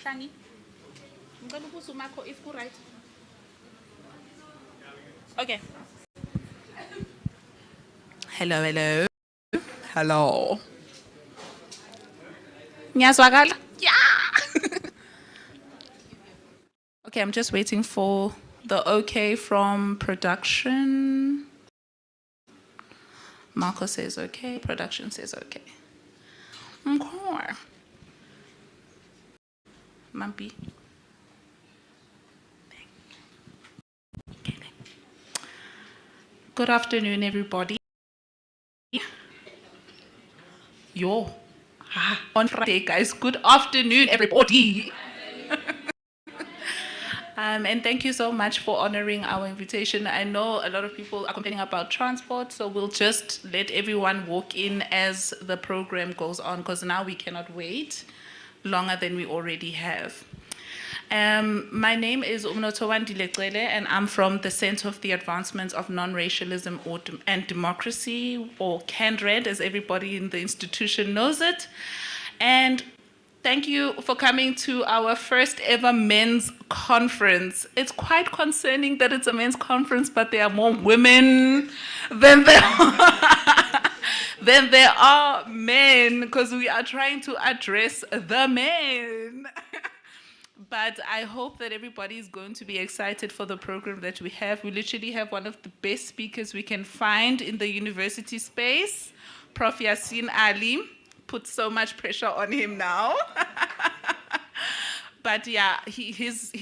Hlangi. Ngicela ubuso makho if ku right. Okay. Hello, hello. Hello. Ngiyazwakala? Yeah. Okay, I'm just waiting for the okay from production. Marco says okay, production says okay. Okay. Mampi. Good afternoon, everybody. Yo. On Friday, guys. Good afternoon, everybody. And thank you so much for honoring our invitation. I know a lot of people are complaining about transport, so we'll just let everyone walk in as the program goes on, because now we cannot wait longer than we already have. My name is Umnotowan Dileqele, and I'm from the Center of the Advancement of Non-Racialism and Democracy, or CANRAD, as everybody in the institution knows it. And thank you for coming to our first ever men's conference. It's quite concerning that it's a men's conference, but there are more women than there are men, because we are trying to address the men. But I hope that everybody is going to be excited for the program that we have. We literally have one of the best speakers we can find in the university space, Prof. Yasin Ali. Put so much pressure on him now. But yeah, his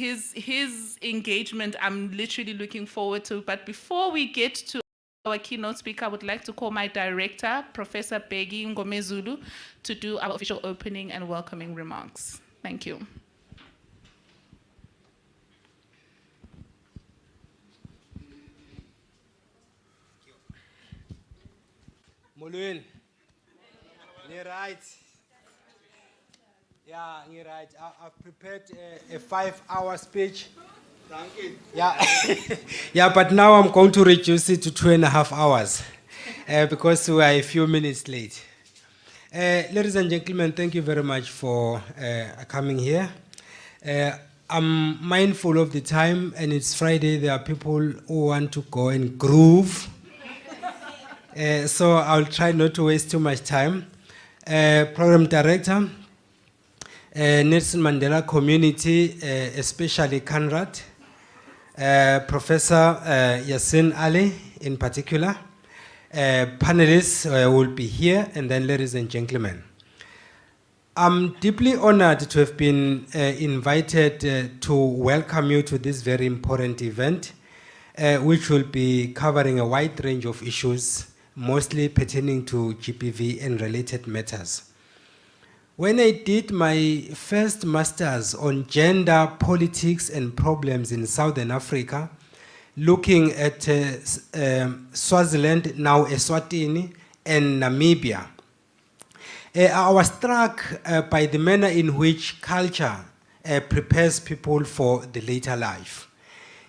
engagement, I'm literally looking forward to. But before we get to our keynote speaker, I would like to call my director, Professor Begi Ngomezulu, to do our official opening and welcoming remarks. Thank you. Molweni. You're right. Yeah, you're right. I've prepared a 5-hour speech. Thank you. Yeah. Yeah, but now I'm going to reduce it to 2.5 hours because we are a few minutes late. Ladies and gentlemen, thank you very much for coming here. I'm mindful of the time, and it's Friday. There are people who want to go and groove. So I'll try not to waste too much time. Program Director, Nelson Mandela Community, especially CANRAD, Professor Yasin Ali in particular, panelists will be here, and then ladies and gentlemen. I'm deeply honored to have been invited to welcome you to this very important event, which will be covering a wide range of issues, mostly pertaining to GBV and related matters. When I did my first master's on gender, politics, and problems in Southern Africa, looking at Swaziland, now Eswatini, and Namibia, I was struck by the manner in which culture prepares people for the later life.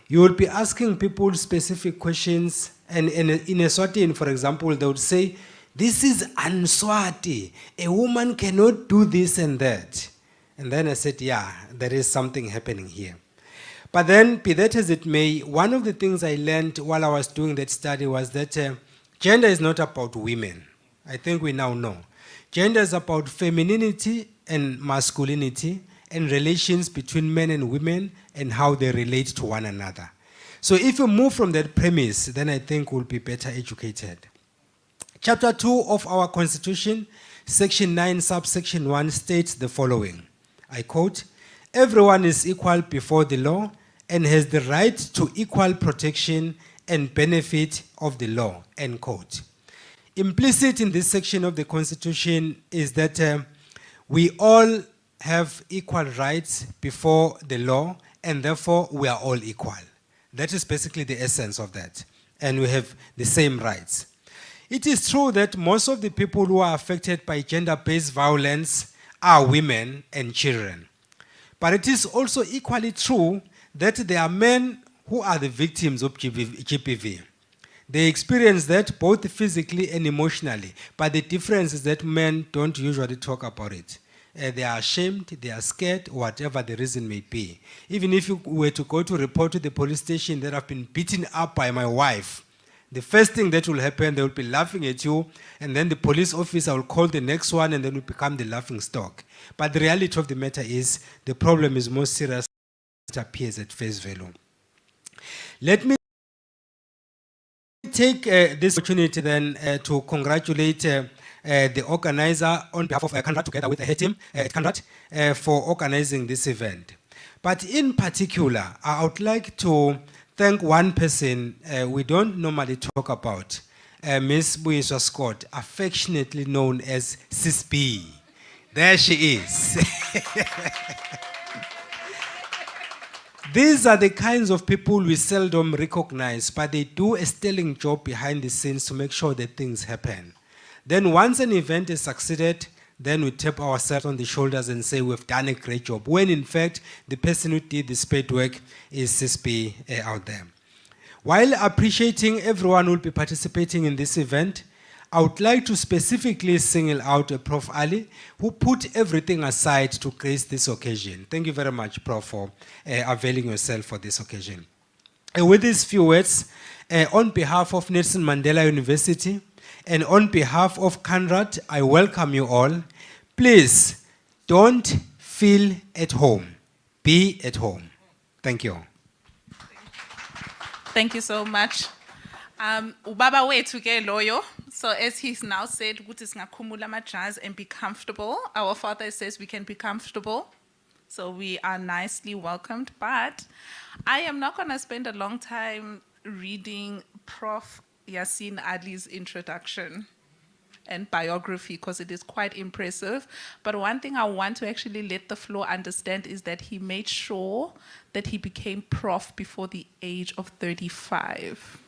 You will be asking people specific questions, and in Eswatini, for example, they would say, "This is Answati. A woman cannot do this and that." And then I said, yeah, there is something happening here. But then, be that as it may, one of the things I learned while I was doing that study was that gender is not about women. I think we now know. Gender is about femininity and masculinity and relations between men and women and how they relate to one another. So if you move from that premise, then I think we'll be better educated. Chapter 2 of our Constitution, Section 9, subsection 1 states the following. I quote, "Everyone is equal before the law and has the right to equal protection and benefit of the law," end quote. Implicit in this section of the Constitution is that we all have equal rights before the law, and therefore we are all equal. That is basically the essence of that. And we have the same rights. It is true that most of the people who are affected by gender-based violence are women and children. But it is also equally true that there are men who are the victims of GBV. They experience that both physically and emotionally, but the difference is that men don't usually talk about it. they are ashamed, they are scared, whatever the reason may be. Even if you were to go to report to the police station that I've been beaten up by my wife, the first thing that will happen, they will be laughing at you, and then the police officer will call the next one, and then will become the laughing stock. But the reality of the matter is, the problem is more serious than it appears at face value. Let me take this opportunity then to congratulate the organizer on behalf of CANRAD, together with the head team at CANRAD, for organizing this event. But in particular, I would like to thank one person we don't normally talk about, Ms. Buiswa Scott, affectionately known as Sis B. There she is. These are the kinds of people we seldom recognize, but they do a sterling job behind the scenes to make sure that things happen. Then once an event is succeeded, then we tap ourselves on the shoulders and say we've done a great job, when in fact the person who did the spade work is CISP out there. While appreciating everyone who will be participating in this event, I would like to specifically single out Prof. Ali, who put everything aside to grace this occasion. Thank you very much, Prof, for availing yourself for this occasion. And with these few words, on behalf of Nelson Mandela University, and on behalf of CANRAD, I welcome you all. Please, don't feel at home. Be at home. Thank you. Thank you so much. Ubaba wethu ke loyo. So as he's now said, ukuthi singakhumula amajazi and be comfortable. Our father says we can be comfortable. So we are nicely welcomed. But I am not going to spend a long time reading Prof. Yasin Ali's introduction and biography, because it is quite impressive. But one thing I want to actually let the floor understand is that he made sure that he became prof before the age of 35.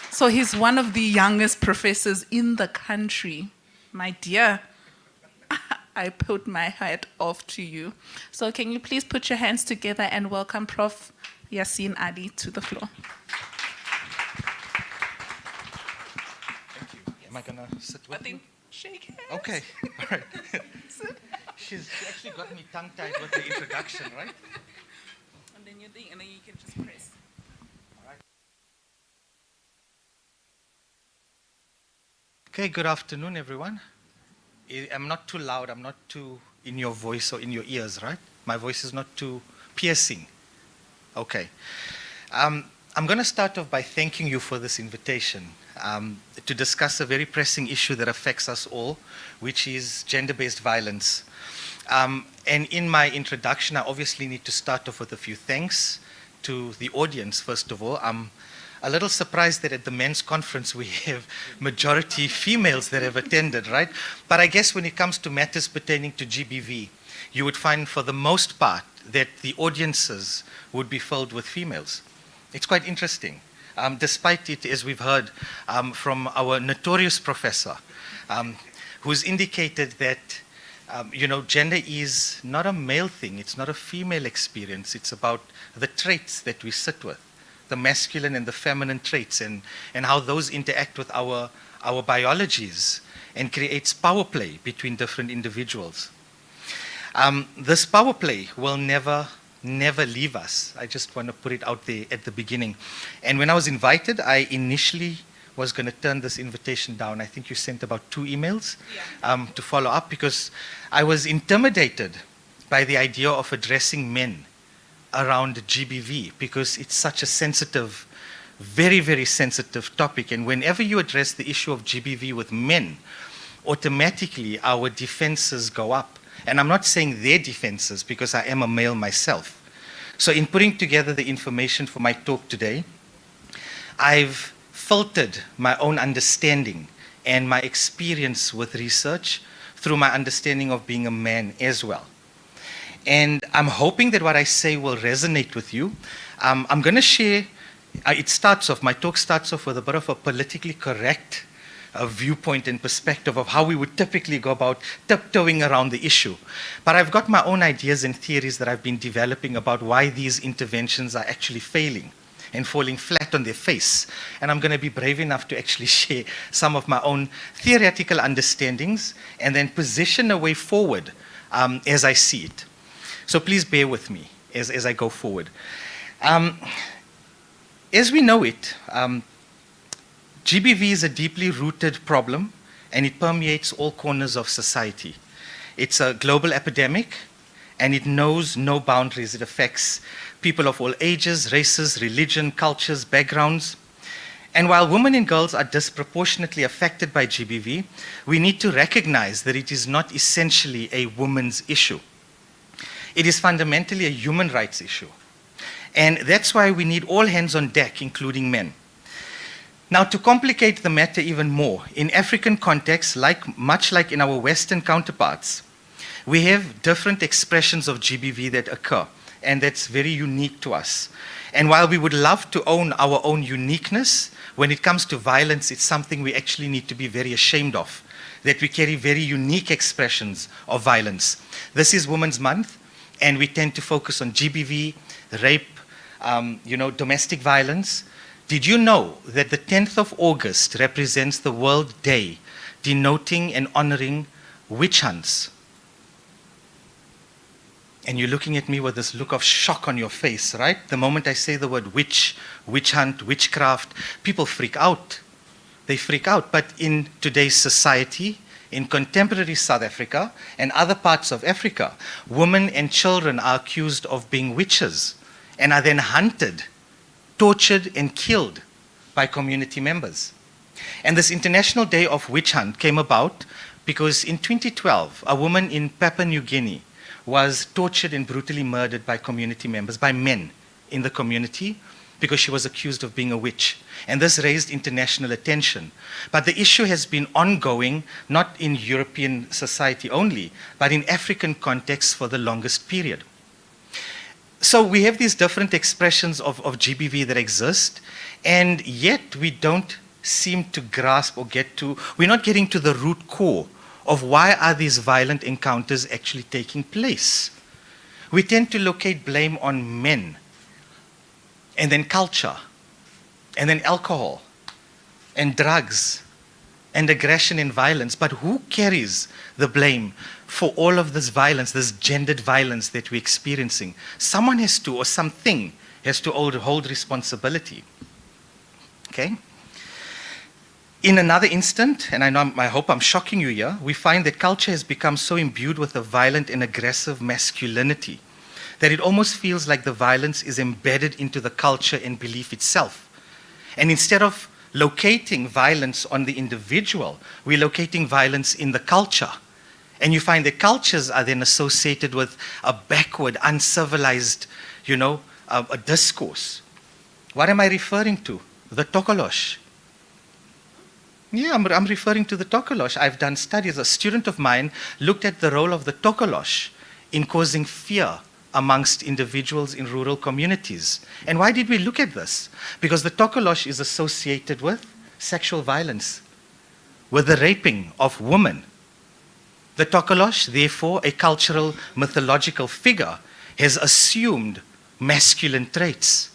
So he's one of the youngest professors in the country. My dear, I put my hat off to you. So can you please put your hands together and welcome Prof. Yasin Ali to the floor. Thank you. Am I gonna sit with you? Shake hands. Okay, all right. She actually got me tongue-tied with the introduction, right? And then you think, and then you can just press. All right. Okay, good afternoon, everyone. I'm not too loud, I'm not too in your voice or in your ears, right? My voice is not too piercing. Okay. I'm going to start off by thanking you for this invitation to discuss a very pressing issue that affects us all, which is gender-based violence. And in my introduction, I obviously need to start off with a few thanks to the audience, first of all. I'm a little surprised that at the men's conference we have majority females that have attended, right? But I guess when it comes to matters pertaining to GBV, you would find for the most part that the audiences would be filled with females. It's quite interesting, despite it, as we've heard from our notorious professor, who's indicated that gender is not a male thing, it's not a female experience, it's about the traits that we sit with, the masculine and the feminine traits, and how those interact with our biologies and creates power play between different individuals. This power play will never leave us. I just want to put it out there at the beginning. And when I was invited, I initially was going to turn this invitation down. I think you sent about 2 emails to follow up, because I was intimidated by the idea of addressing men around GBV, because it's such a sensitive, very, very sensitive topic. And whenever you address the issue of GBV with men, automatically our defenses go up. And I'm not saying their defenses, because I am a male myself. So in putting together the information for my talk today, I've filtered my own understanding and my experience with research through my understanding of being a man as well. And I'm hoping that what I say will resonate with you. I'm going to share, my talk starts off with a bit of a politically correct viewpoint and perspective of how we would typically go about tiptoeing around the issue. But I've got my own ideas and theories that I've been developing about why these interventions are actually failing. and falling flat on their face. And I'm going to be brave enough to actually share some of my own theoretical understandings and then position a way forward as I see it. So please bear with me as I go forward. As we know it, GBV is a deeply rooted problem, and it permeates all corners of society. It's a global epidemic, and it knows no boundaries. It affects people of all ages, races, religion, cultures, backgrounds. And while women and girls are disproportionately affected by GBV, we need to recognize that it is not essentially a woman's issue. It is fundamentally a human rights issue. And that's why we need all hands on deck, including men. Now, to complicate the matter even more, in African contexts, much like in our Western counterparts, we have different expressions of GBV that occur, and that's very unique to us. And while we would love to own our own uniqueness, when it comes to violence, it's something we actually need to be very ashamed of, that we carry very unique expressions of violence. This is Women's Month, and we tend to focus on GBV, rape, domestic violence. Did you know that the 10th of August represents the World Day denoting and honoring witch hunts? And you're looking at me with this look of shock on your face, right? The moment I say the word witch, witch hunt, witchcraft, people freak out. They freak out. But in today's society, in contemporary South Africa and other parts of Africa, women and children are accused of being witches and are then hunted, tortured and killed by community members. And this International Day of Witch Hunt came about because in 2012, a woman in Papua New Guinea was tortured and brutally murdered by community members, by men in the community, because she was accused of being a witch. And this raised international attention. But the issue has been ongoing, not in European society only, but in African contexts for the longest period. So we have these different expressions of GBV that exist, and yet we don't seem to grasp or we're not getting to the root core of why are these violent encounters actually taking place. We tend to locate blame on men, and then culture, and then alcohol, and drugs, and aggression and violence. But who carries the blame for all of this violence, this gendered violence that we're experiencing? Someone has to, or something has to hold responsibility. Okay? In another instant, and I hope I'm shocking you here, we find that culture has become so imbued with a violent and aggressive masculinity that it almost feels like the violence is embedded into the culture and belief itself. And instead of locating violence on the individual, we're locating violence in the culture. And you find that cultures are then associated with a backward, uncivilized, a discourse. What am I referring to? The Tokolosh. Yeah, I'm referring to the Tokolosh. I've done studies. A student of mine looked at the role of the Tokolosh in causing fear amongst individuals in rural communities. And why did we look at this? Because the Tokolosh is associated with sexual violence, with the raping of women. The Tokolosh, therefore, a cultural mythological figure, has assumed masculine traits.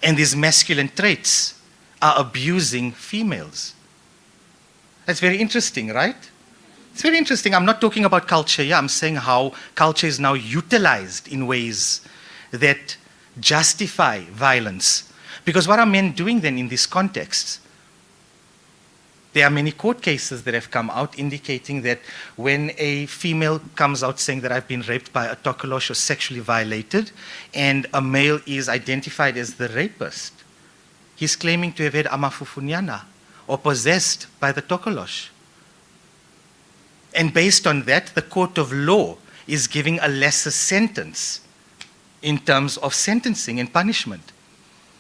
And these masculine traits are abusing females. That's very interesting, right? It's very interesting. I'm not talking about culture here. I'm saying how culture is now utilized in ways that justify violence. Because what are men doing then in these contexts? There are many court cases that have come out indicating that when a female comes out saying that I've been raped by a Tokolosh or sexually violated, and a male is identified as the rapist, he's claiming to have had amafufunyana or possessed by the Tokolosh. And based on that, the court of law is giving a lesser sentence in terms of sentencing and punishment.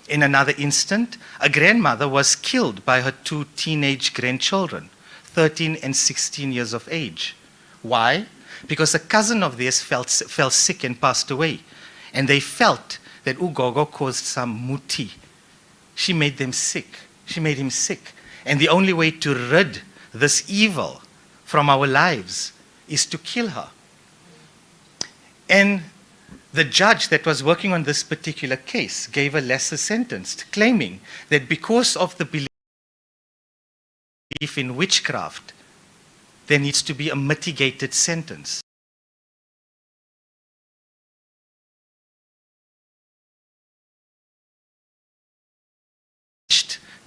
In another instant, a grandmother was killed by her 2 teenage grandchildren, 13 and 16 years of age. Why? Because a cousin of theirs fell sick and passed away. And they felt that Ugogo caused some muti. She made them sick. She made him sick. And the only way to rid this evil from our lives is to kill her. And The judge that was working on this particular case gave a lesser sentence, claiming that because of the belief in witchcraft, there needs to be a mitigated sentence.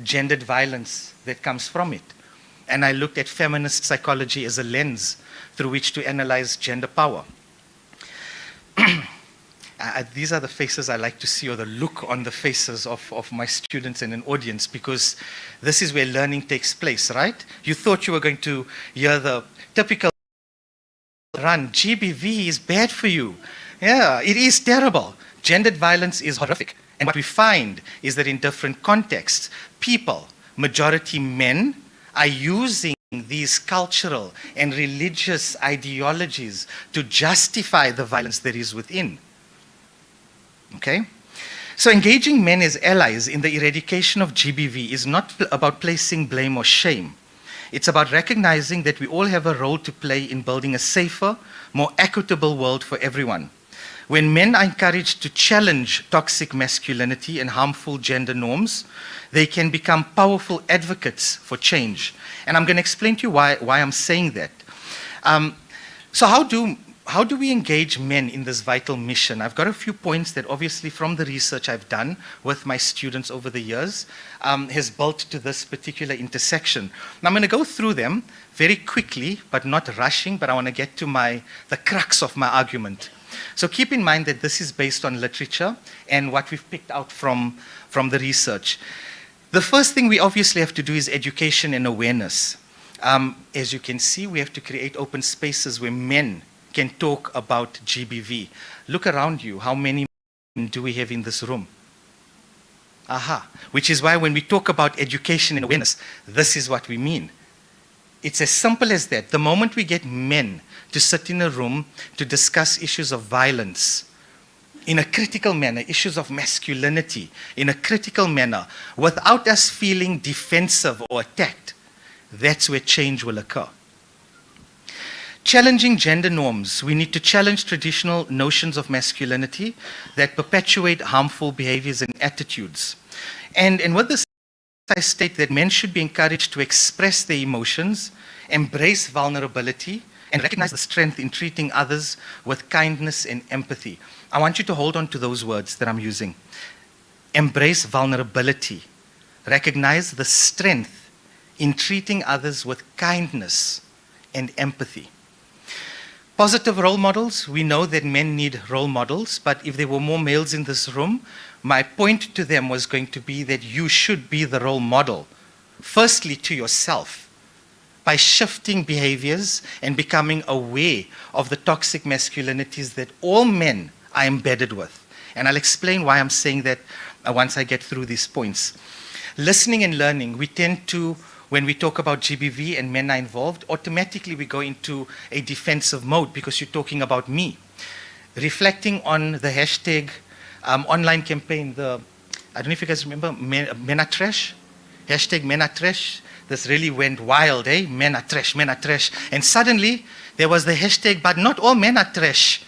Gendered violence that comes from it. And I looked at feminist psychology as a lens through which to analyze gender power. These are the faces I like to see, or the look on the faces of my students and an audience, because this is where learning takes place, right? You thought you were going to hear the typical run, GBV is bad for you. Yeah, it is terrible. Gendered violence is horrific. And what we find is that in different contexts, people, majority men, are using these cultural and religious ideologies to justify the violence that is within. Okay? So engaging men as allies in the eradication of GBV is not about placing blame or shame. It's about recognizing that we all have a role to play in building a safer, more equitable world for everyone. When men are encouraged to challenge toxic masculinity and harmful gender norms, they can become powerful advocates for change. And I'm going to explain to you why I'm saying that. So how do we engage men in this vital mission? I've got a few points that obviously from the research I've done with my students over the years has built to this particular intersection. Now I'm going to go through them very quickly, but not rushing, but I want to get to the crux of my argument. So keep in mind that this is based on literature and what we've picked out from the research. The first thing we obviously have to do is education and awareness. As you can see, we have to create open spaces where men can talk about GBV. Look around you, how many men do we have in this room? Aha, which is why when we talk about education and awareness, this is what we mean. It's as simple as that. The moment we get men to sit in a room to discuss issues of violence in a critical manner, issues of masculinity in a critical manner, without us feeling defensive or attacked, that's where change will occur. Challenging gender norms. We need to challenge traditional notions of masculinity that perpetuate harmful behaviors and attitudes. And with this, I state that men should be encouraged to express their emotions, embrace vulnerability, and recognize the strength in treating others with kindness and empathy. I want you to hold on to those words that I'm using. Embrace vulnerability. Recognize the strength in treating others with kindness and empathy. Positive role models. We know that men need role models, but if there were more males in this room, my point to them was going to be that you should be the role model, firstly to yourself, by shifting behaviors and becoming aware of the toxic masculinities that all men are embedded with. And I'll explain why I'm saying that once I get through these points. Listening and learning, we tend to, when we talk about GBV and men are involved, automatically we go into a defensive mode because you're talking about me. Reflecting on the hashtag online campaign, I don't know if you guys remember, Men Are Trash? Hashtag Men Are Trash. This really went wild, eh? Men are trash, men are trash. And suddenly, there was the hashtag, but not all men are trash.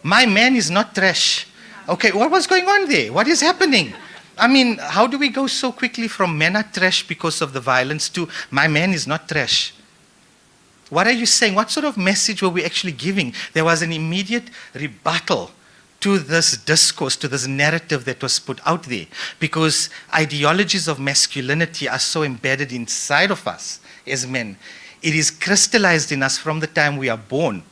My man is not trash. Okay, what was going on there? What is happening? I mean, how do we go so quickly from men are trash because of the violence to my man is not trash? What are you saying? What sort of message were we actually giving? There was an immediate rebuttal to this discourse, to this narrative that was put out there, because ideologies of masculinity are so embedded inside of us as men. It is crystallized in us from the time we are born.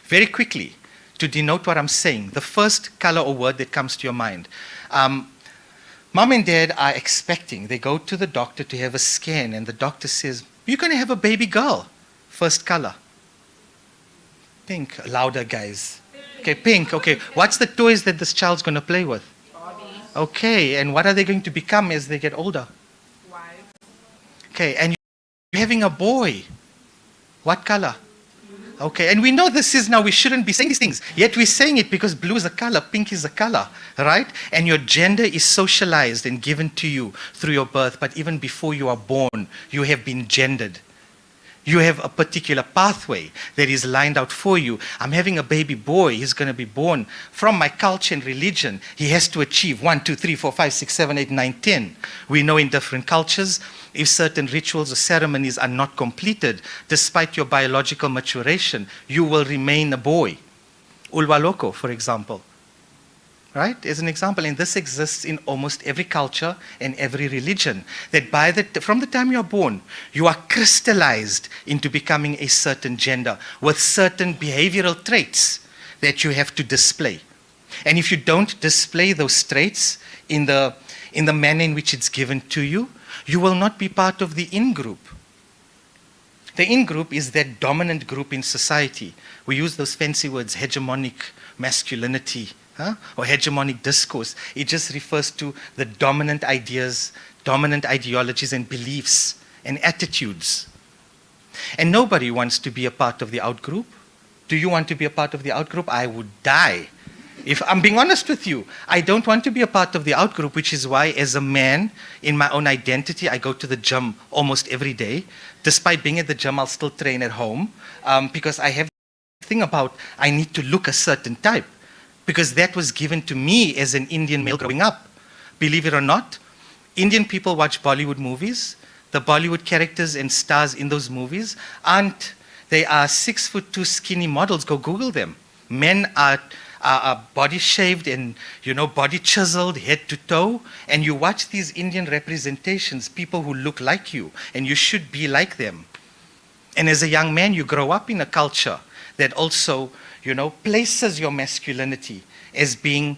Very quickly, to denote what I'm saying, the first color or word that comes to your mind. Mom and dad are expecting, they go to the doctor to have a scan, and the doctor says, you're going to have a baby girl. First color. Pink. Louder, guys. Okay, pink. Okay, what's the toys that this child's going to play with? Okay, and what are they going to become as they get older? Wives. Okay, and you're having a boy. What color? Okay, and we know this is now, we shouldn't be saying these things, yet we're saying it because blue is a color, pink is a color, right? And your gender is socialized and given to you through your birth, but even before you are born, you have been gendered. You have a particular pathway that is lined out for you. I'm having a baby boy. He's going to be born from my culture and religion. He has to achieve 1, 2, 3, 4, 5, 6, 7, 8, 9, 10. We know in different cultures, if certain rituals or ceremonies are not completed, despite your biological maturation, you will remain a boy. Ulwaloko, for example. Right? As an example, and this exists in almost every culture and every religion, that from the time you are born, you are crystallized into becoming a certain gender with certain behavioral traits that you have to display. And if you don't display those traits in the manner in which it's given to you, you will not be part of the in-group. The in-group is that dominant group in society. We use those fancy words, hegemonic masculinity, or hegemonic discourse. It just refers to the dominant ideas, dominant ideologies and beliefs and attitudes. And nobody wants to be a part of the out-group. Do you want to be a part of the out-group? I would die. If I'm being honest with you, I don't want to be a part of the out-group, which is why as a man, in my own identity, I go to the gym almost every day. Despite being at the gym, I'll still train at home because I have the thing about I need to look a certain type. Because that was given to me as an Indian male growing up. Believe it or not, Indian people watch Bollywood movies. The Bollywood characters and stars in those movies they are 6'2" skinny models. Go Google them. Men are body shaved and body chiseled head to toe. And you watch these Indian representations, people who look like you, and you should be like them. And as a young man, you grow up in a culture that also places your masculinity as being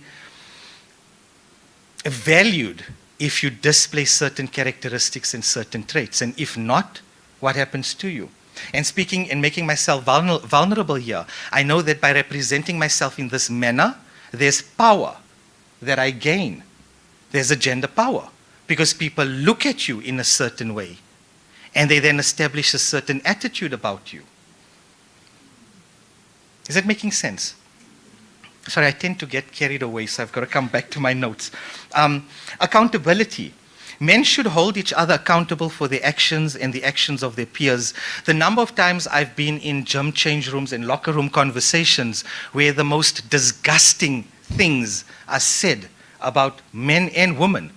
valued if you display certain characteristics and certain traits. And if not, what happens to you? And speaking and making myself vulnerable here, I know that by representing myself in this manner, there's power that I gain. There's a gender power because people look at you in a certain way and they then establish a certain attitude about you. Is that making sense? Sorry, I tend to get carried away, so I've got to come back to my notes. Accountability. Men should hold each other accountable for their actions and the actions of their peers. The number of times I've been in gym change rooms and locker room conversations where the most disgusting things are said about men and women.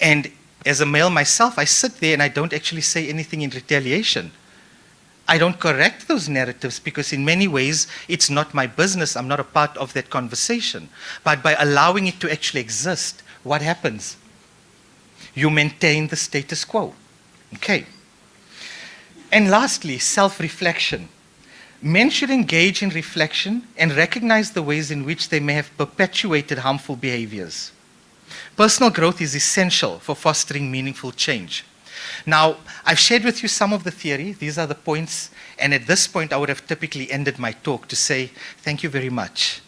And as a male myself, I sit there and I don't actually say anything in retaliation. I don't correct those narratives because in many ways, it's not my business. I'm not a part of that conversation. But by allowing it to actually exist, what happens? You maintain the status quo. Okay. And lastly, self-reflection. Men should engage in reflection and recognize the ways in which they may have perpetuated harmful behaviors. Personal growth is essential for fostering meaningful change. Now, I've shared with you some of the theory. These are the points. And at this point, I would have typically ended my talk to say, thank you very much.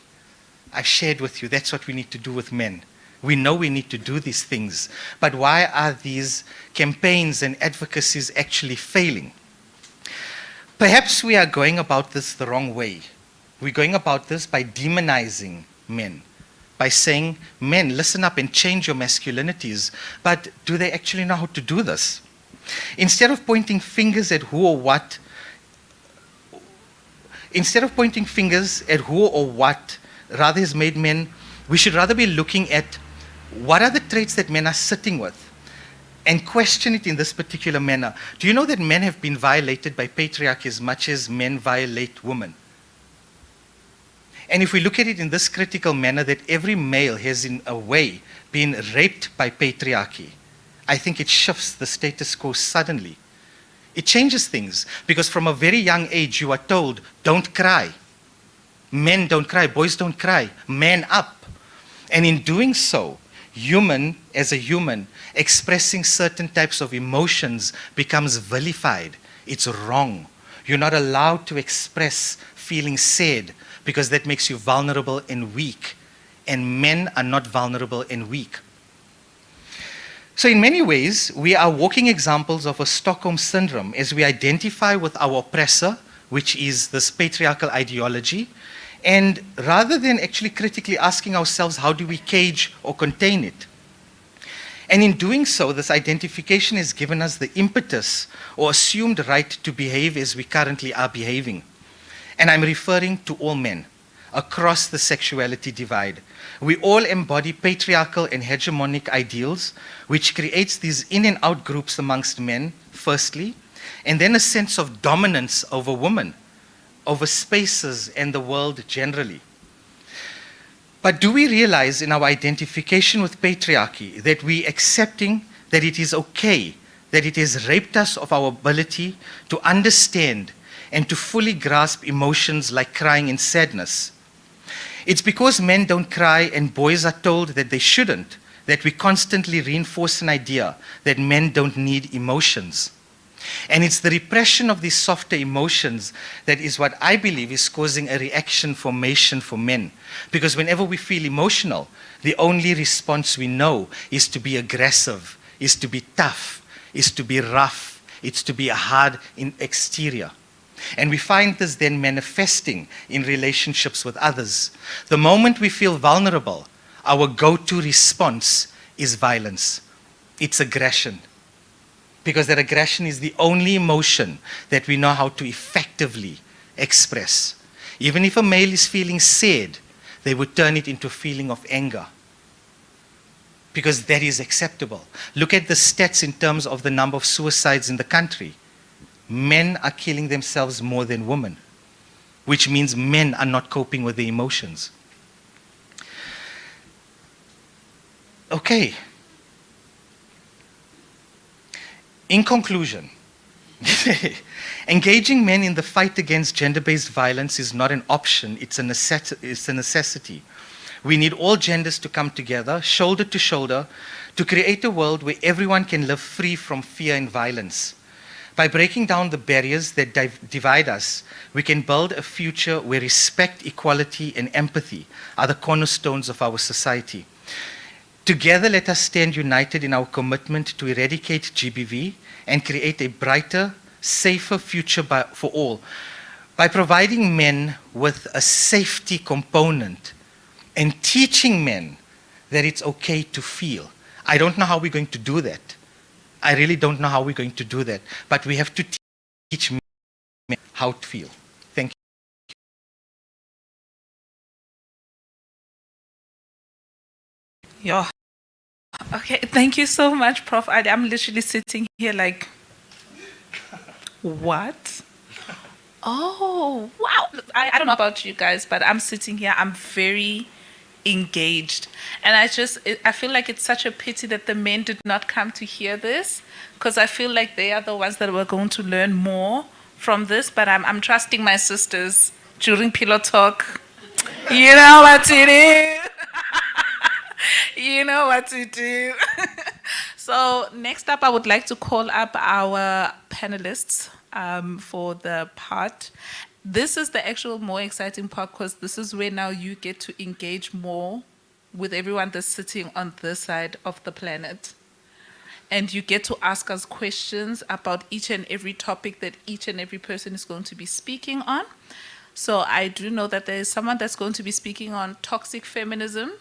I've shared with you. That's what we need to do with men. We know we need to do these things. But why are these campaigns and advocacies actually failing? Perhaps we are going about this the wrong way. We're going about this by demonizing men. By saying, men, listen up and change your masculinities. But do they actually know how to do this? Instead of pointing fingers at who or what rather has made men, we should rather be looking at what are the traits that men are sitting with and question it in this particular manner. Do you know that men have been violated by patriarchy as much as men violate women? And if we look at it in this critical manner that every male has in a way been raped by patriarchy, I think it shifts the status quo suddenly. It changes things because from a very young age you are told, don't cry. Men don't cry, boys don't cry, man up. And in doing so, human as a human expressing certain types of emotions becomes vilified. It's wrong. You're not allowed to express feeling sad because that makes you vulnerable and weak. And men are not vulnerable and weak. So in many ways, we are walking examples of a Stockholm syndrome as we identify with our oppressor, which is this patriarchal ideology, and rather than actually critically asking ourselves, how do we cage or contain it? And in doing so, this identification has given us the impetus or assumed right to behave as we currently are behaving. And I'm referring to all men across the sexuality divide. We all embody patriarchal and hegemonic ideals, which creates these in and out groups amongst men, firstly, and then a sense of dominance over women, over spaces and the world generally. But do we realize in our identification with patriarchy that we accepting that it is okay, that it has raped us of our ability to understand and to fully grasp emotions like crying and sadness? It's because men don't cry and boys are told that they shouldn't, that we constantly reinforce an idea that men don't need emotions. And it's the repression of these softer emotions that is what I believe is causing a reaction formation for men. Because whenever we feel emotional, the only response we know is to be aggressive, is to be tough, is to be rough, it's to be a hard in exterior. And we find this then manifesting in relationships with others. The moment we feel vulnerable, our go-to response is violence. It's aggression. Because that aggression is the only emotion that we know how to effectively express. Even if a male is feeling sad, they would turn it into a feeling of anger. Because that is acceptable. Look at the stats in terms of the number of suicides in the country. Men are killing themselves more than women, which means men are not coping with the emotions. Okay. In conclusion, engaging men in the fight against gender-based violence is not an option, it's a necessity. We need all genders to come together, shoulder to shoulder, to create a world where everyone can live free from fear and violence. By breaking down the barriers that divide us, we can build a future where respect, equality, and empathy are the cornerstones of our society. Together, let us stand united in our commitment to eradicate GBV and create a brighter, safer future for all by providing men with a safety component and teaching men that it's okay to feel. I don't know how we're going to do that. I really don't know how we're going to do that, but we have to teach men how to feel. Thank you. Yeah. Okay, thank you so much, Prof. I'm literally sitting here like, what? Oh, wow. I don't know about you guys, but I'm sitting here, I'm very engaged. And I feel like it's such a pity that the men did not come to hear this, because I feel like they are the ones that were going to learn more from this, but I'm trusting my sisters during Pillow Talk. You know what it is. You know what to do. So next up, I would like to call up our panelists for the part. This is the actual more exciting part, because this is where now you get to engage more with everyone that's sitting on this side of the planet. And you get to ask us questions about each and every topic that each and every person is going to be speaking on. So I do know that there is someone that's going to be speaking on toxic feminism.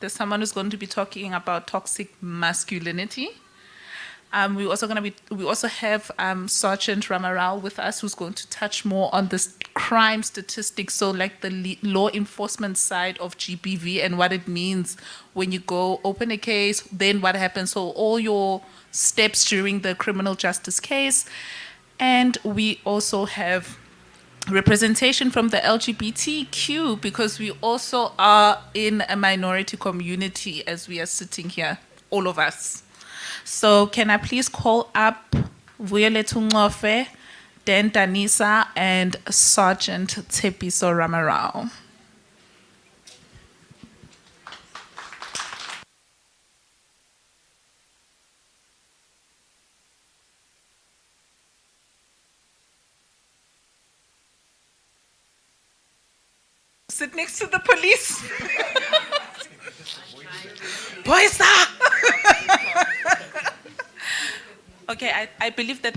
There's someone who's going to be talking about toxic masculinity. We also have Sergeant Ramarao with us, who's going to touch more on this crime statistics, so like the law enforcement side of GBV and what it means when you go open a case, then what happens, so all your steps during the criminal justice case. And we also have representation from the LGBTQ, because we also are in a minority community as we are sitting here, all of us. So can I please call up Vuyolethu Ngofe, Dan Danisa, and Sergeant Tshepiso Ramarao. Sit next to the police. Boys, okay, I believe that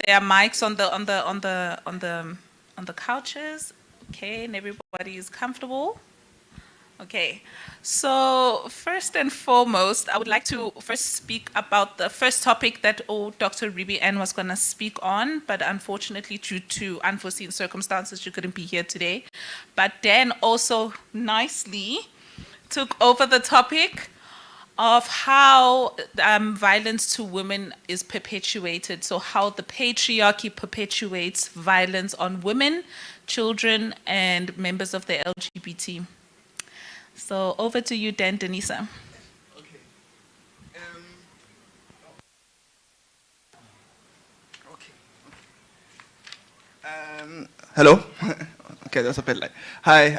there are mics on the couches. Okay, and everybody is comfortable. Okay, so first and foremost, I would like to first speak about the first topic that Dr. Ruby Ann was going to speak on, but unfortunately, due to unforeseen circumstances, she couldn't be here today. But Dan also nicely took over the topic of how violence to women is perpetuated. So, how the patriarchy perpetuates violence on women, children, and members of the LGBT. So over to you, Dan Denisa. Okay. Okay. Hello. Okay, that's a bit like. Hi.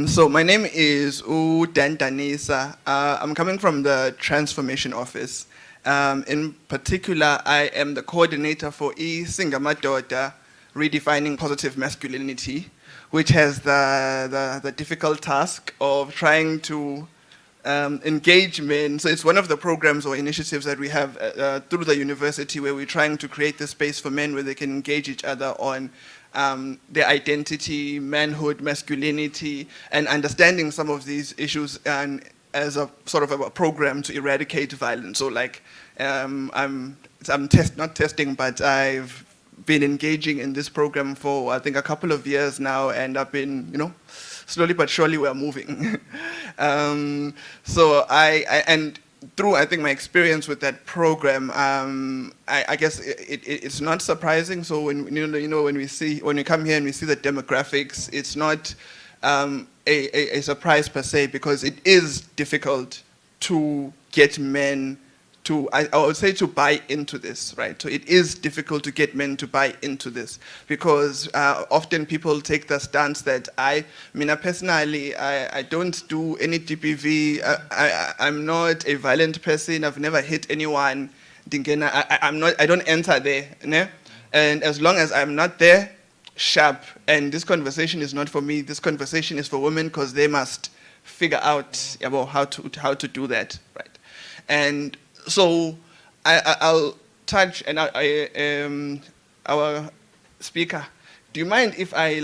So my name is Dan Danisa. I'm coming from the Transformation Office. In particular, I am the coordinator for Singamadoda, Redefining Positive Masculinity, which has the difficult task of trying to engage men. So it's one of the programs or initiatives that we have through the university, where we're trying to create the space for men where they can engage each other on their identity, manhood, masculinity, and understanding some of these issues and as a sort of a program to eradicate violence. So like I'm not testing, but I've been engaging in this program for I think a couple of years now, and I've been, slowly but surely we're moving. So and through I think my experience with that program, I guess it's not surprising. So when when we come here and we see the demographics, it's not a surprise per se, because it is difficult to get men to, I would say, to buy into this, right? So it is difficult to get men to buy into this, because often people take the stance that I personally, I don't do any DPV, I'm not a violent person, I've never hit anyone, I don't enter there, ne? And as long as I'm not there, sharp, and this conversation is not for me, this conversation is for women, because they must figure out how to do that, right? And so I'll touch, and our speaker, do you mind if I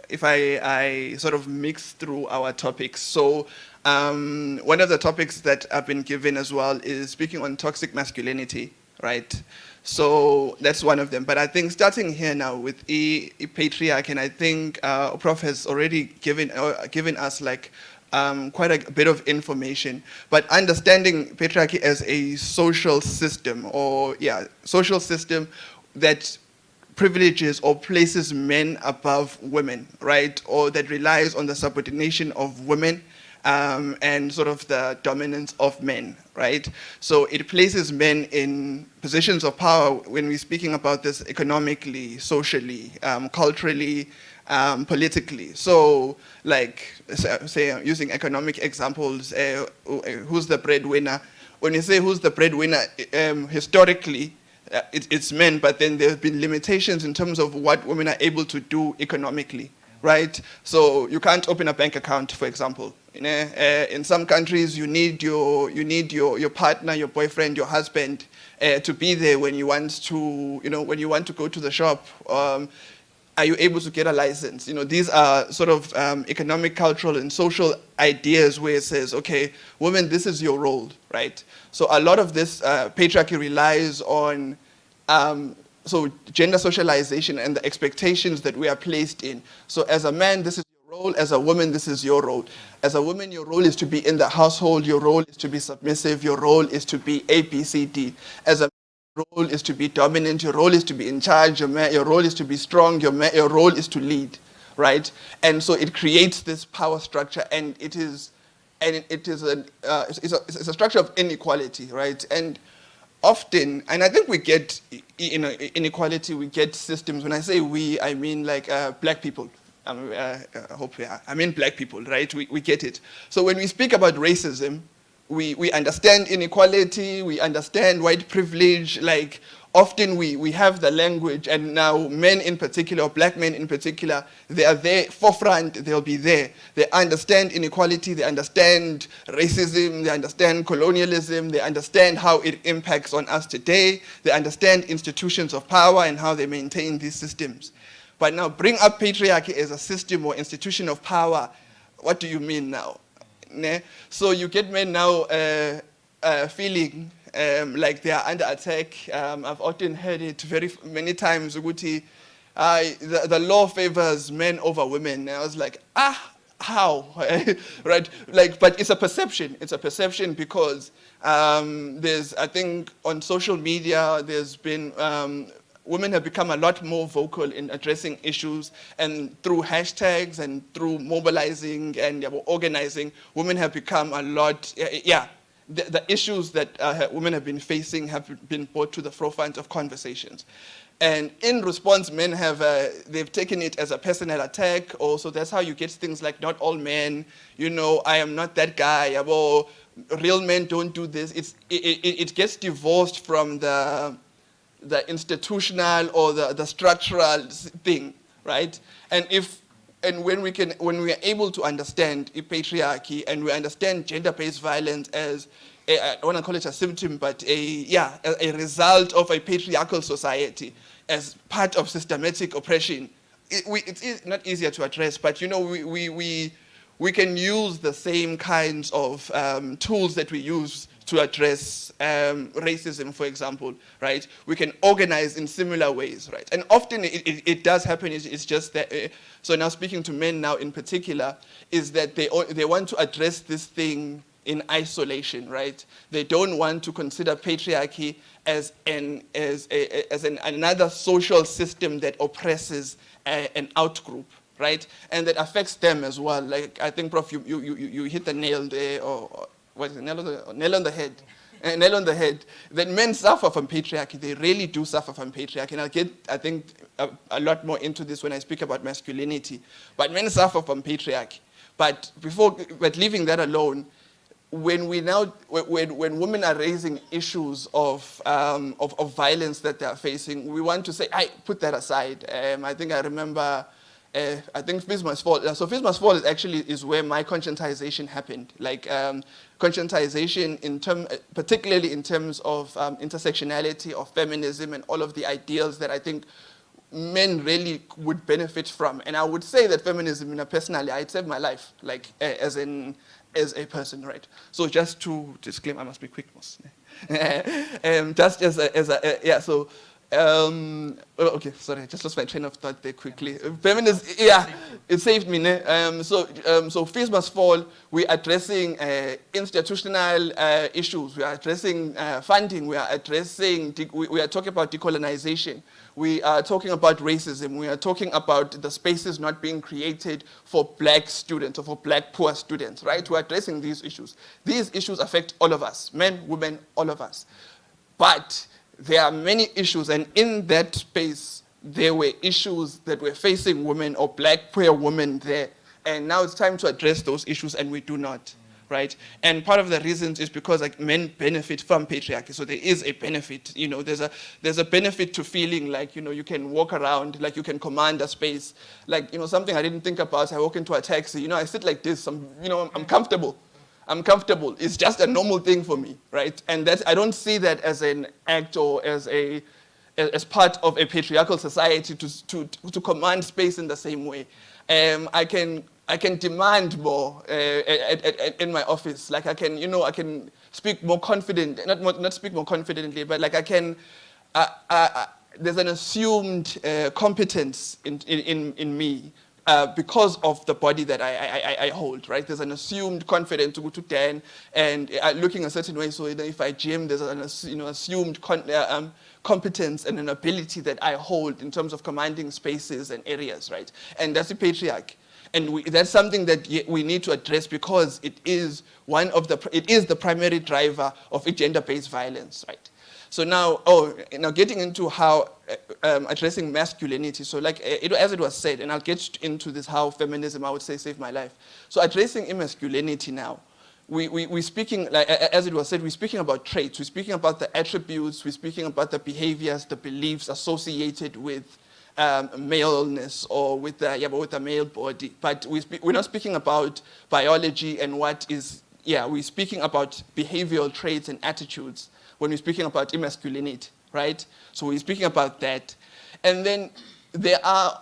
if I sort of mix through our topics? So one of the topics that I've been given as well is speaking on toxic masculinity, right? So that's one of them. But I think starting here now with patriarchy, and I think Prof has already given us like quite a bit of information, but understanding patriarchy as a social system, social system that privileges or places men above women, right? Or that relies on the subordination of women and sort of the dominance of men, right? So it places men in positions of power when we're speaking about this economically, socially, culturally, politically. So, like, say, using economic examples, who's the breadwinner? When you say who's the breadwinner, historically, it's men, but then there have been limitations in terms of what women are able to do economically, right? So you can't open a bank account, for example. In some countries, you need your partner, your boyfriend, your husband to be there when you want to, when you want to go to the shop. Are you able to get a license? These are sort of economic, cultural, and social ideas where it says, okay, women, this is your role, right? So a lot of this patriarchy relies on so gender socialization and the expectations that we are placed in. So as a man, this is your role. As a woman, this is your role. As a woman, your role is to be in the household. Your role is to be submissive. Your role is to be A, B, C, D. As a role is to be dominant, your role is to be in charge, your role is to be strong, your role is to lead, right? And so it creates this power structure, and it's a structure of inequality, right? And often, and I think we get inequality, we get systems. When I say we, I mean like black people. I mean black people, right? We get it. So when we speak about racism, we understand inequality, we understand white privilege, like often we have the language, and now men in particular, or black men in particular, they are there, forefront, they'll be there. They understand inequality, they understand racism, they understand colonialism, they understand how it impacts on us today, they understand institutions of power and how they maintain these systems. But now bring up patriarchy as a system or institution of power, what do you mean now? Ne? So you get men now feeling like they are under attack. I've often heard it very many times, Uguti, the law favors men over women. And I was like, how? Right? Like, but it's a perception. It's a perception because there's, I think, on social media, there's been, women have become a lot more vocal in addressing issues, and through hashtags and through mobilizing and organizing, women have become a lot, the issues that women have been facing have been brought to the forefront of conversations. And in response, men have, they've taken it as a personal attack. Also, that's how you get things like not all men, you know, I am not that guy, or real men don't do this. It gets divorced from the institutional or the structural thing, right? And when we are able to understand patriarchy and we understand gender-based violence as I don't want to call it a symptom, but a result of a patriarchal society as part of systematic oppression, it's not easier to address, but you know, we can use the same kinds of tools that we use to address racism, for example, right? We can organize in similar ways, right? And often it does happen, it's just that, so now speaking to men now in particular, is that they want to address this thing in isolation, right? They don't want to consider patriarchy as another social system that oppresses an outgroup, right? And that affects them as well. Like, I think, Prof, you hit the nail there, or what is it, nail on the head. Nail on the head. That men suffer from patriarchy. They really do suffer from patriarchy. And I'll get, I think, a lot more into this when I speak about masculinity. But men suffer from patriarchy. But leaving that alone, when women are raising issues of violence that they are facing, we want to say, put that aside. I think I remember, I think Fizz Must Fall. So Fizz Must Fall is where my conscientization happened. Like conscientization particularly in terms of intersectionality, of feminism, and all of the ideals that I think men really would benefit from. And I would say that feminism, personally, it saved my life, like as a person, right? So just to disclaim, I must be quick, Moss. Just okay, sorry, I just lost my train of thought there quickly. Feminism, it saved me. So Fizz Must Fall, we're addressing institutional issues, we are addressing funding, we are talking about decolonization, we are talking about racism, we are talking about the spaces not being created for black students or for black poor students, right? We're addressing these issues. These issues affect all of us, men, women, all of us. But there are many issues, and in that space, there were issues that were facing women or black poor women there. And now it's time to address those issues, and we do not, right? And part of the reasons is because like men benefit from patriarchy. So there is a benefit, there's a benefit to feeling like, you can walk around, like you can command a space. Like, something I didn't think about, I walk into a taxi, I sit like this, I'm comfortable. I'm comfortable. It's just a normal thing for me, right? And I don't see that as an act or as part of a patriarchal society to command space in the same way. I can demand more in my office. Like I can speak more confident, not speak more confidently, but like I can. There's an assumed competence in me. Because of the body that I hold, right? There's an assumed confidence to go to Dan and looking a certain way. So if I gym, there's an assumed competence and an ability that I hold in terms of commanding spaces and areas, right? And that's the patriarchy. And that's something that we need to address because it is the primary driver of gender-based violence, right? So now, getting into how addressing masculinity. So like, as it was said, and I'll get into this, how feminism, I would say, saved my life. So addressing masculinity now, we're speaking, like, as it was said, we're speaking about traits, we're speaking about the attributes, we're speaking about the behaviors, the beliefs associated with maleness or with the male body. But we're not speaking about biology and we're speaking about behavioral traits and attitudes when we're speaking about masculinity, right? So we're speaking about that. And then there are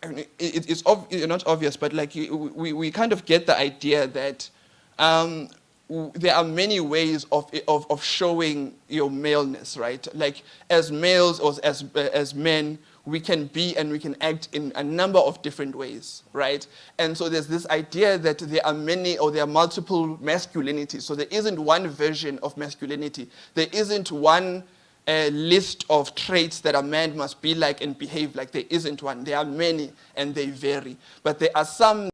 I mean, it's not obvious, but like we kind of get the idea that there are many ways of showing your maleness, right? Like as males or as men, we can be and we can act in a number of different ways, right? And so there's this idea that there are many or there are multiple masculinities. So there isn't one version of masculinity. There isn't one list of traits that a man must be like and behave like. There isn't one. There are many and they vary. But there are some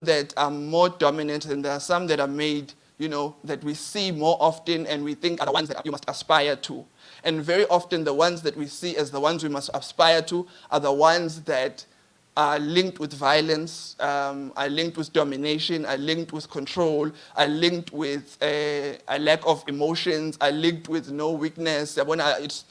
that are more dominant and there are some that are made, you know, that we see more often and we think are the ones that you must aspire to. And very often the ones that we see as the ones we must aspire to are the ones that are linked with violence, are linked with domination, are linked with control, are linked with a lack of emotions, are linked with no weakness. It's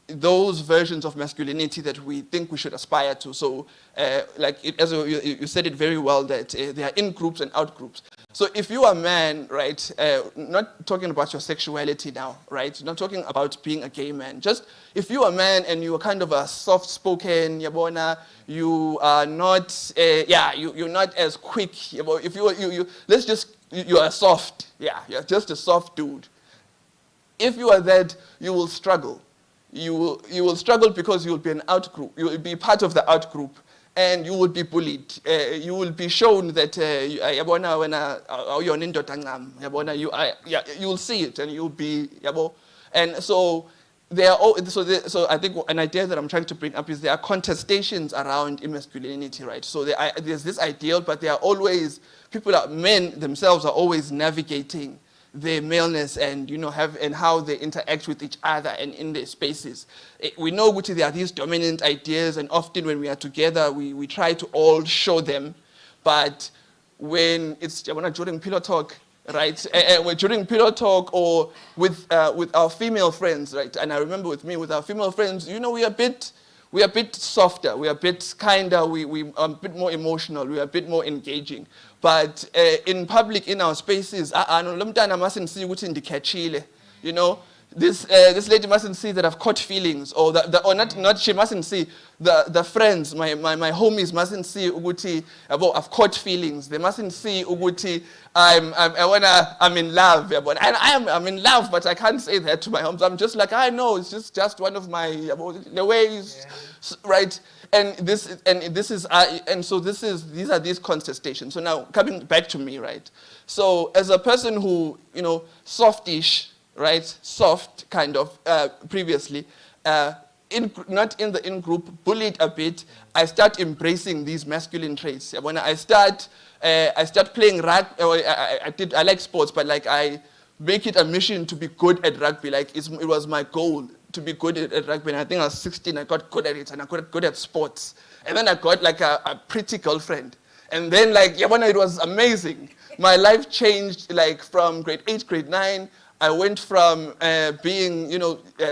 those versions of masculinity that we think we should aspire to. So, as you said it very well, that there are in groups and out groups. So if you are a man, right, not talking about your sexuality now, right, not talking about being a gay man, just if you are a man and you are kind of a soft-spoken, yabona, you are not, you're not as quick, if you are soft, you're just a soft dude. If you are that, you will struggle. You will struggle because you will be an out group. You will be part of the out group, and you will be bullied. You will be shown that you will see it, and you'll be and so so I think an idea that I'm trying to bring up is there are contestations around masculinity, right? So there's this ideal, but there are always men themselves are always navigating their maleness and and how they interact with each other and in their spaces. We know which there are these dominant ideas, and often when we are together, we try to all show them. But when it's during pillow talk, right? During pillow talk or with our female friends, right? And I remember with our female friends, we are a bit softer, we are a bit kinder, we are a bit more emotional, we are a bit more engaging. But in public, in our spaces, mustn't see what's in the catchile. This lady mustn't see that I've caught feelings, or not she mustn't see the friends, my homies mustn't see uguti I've caught feelings. They mustn't see uguti I'm in love, and I'm in love, but I can't say that to my homies. I'm just like, I know it's just one of my the ways, right? These are these contestations. So now coming back to me, right? So as a person who softish, right, soft kind of previously, not in the in-group, bullied a bit, I start embracing these masculine traits. When I start playing rugby, I like sports, but like I make it a mission to be good at rugby. Like it was my goal to be good at rugby. And I think I was 16, I got good at it, and I got good at sports. And then I got like a pretty girlfriend. And then like, it was amazing. My life changed like from grade 8, grade 9. I went from being,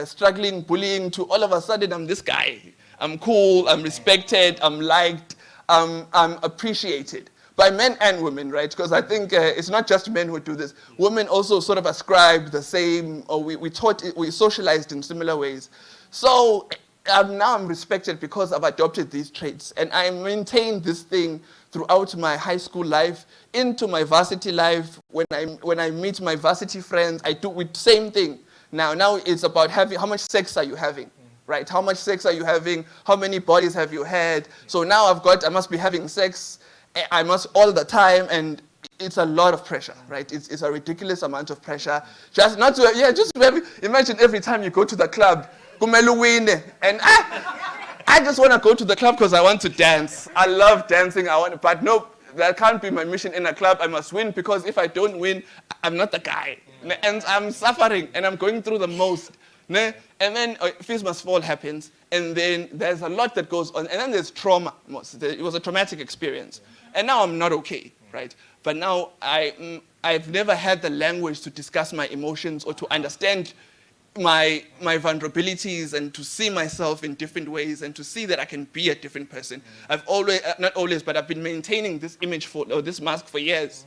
struggling, bullying, to all of a sudden I'm this guy. I'm cool, I'm respected, I'm liked, I'm appreciated by men and women, right? Because I think it's not just men who do this. Women also sort of ascribe the same, or we socialized in similar ways. So now I'm respected because I've adopted these traits. And I maintain this thing throughout my high school life, into my varsity life. When I meet my varsity friends, I do the same thing. Now it's about how much sex are you having, right? How much sex are you having? How many bodies have you had? So now I must be having sex, I must all the time, and it's a lot of pressure, right? It's a ridiculous amount of pressure. Imagine every time you go to the club, and I just want to go to the club because I want to dance. I love dancing. But no, that can't be my mission in a club. I must win, because if I don't win, I'm not the guy. And I'm suffering, and I'm going through the most. And then Fees Must Fall happens, and then there's a lot that goes on. And then there's trauma. It was a traumatic experience. And now I'm not okay, right? But now I've never had the language to discuss my emotions or to understand my vulnerabilities and to see myself in different ways and to see that I can be a different person. I've always, not always, but I've been maintaining this image this mask for years.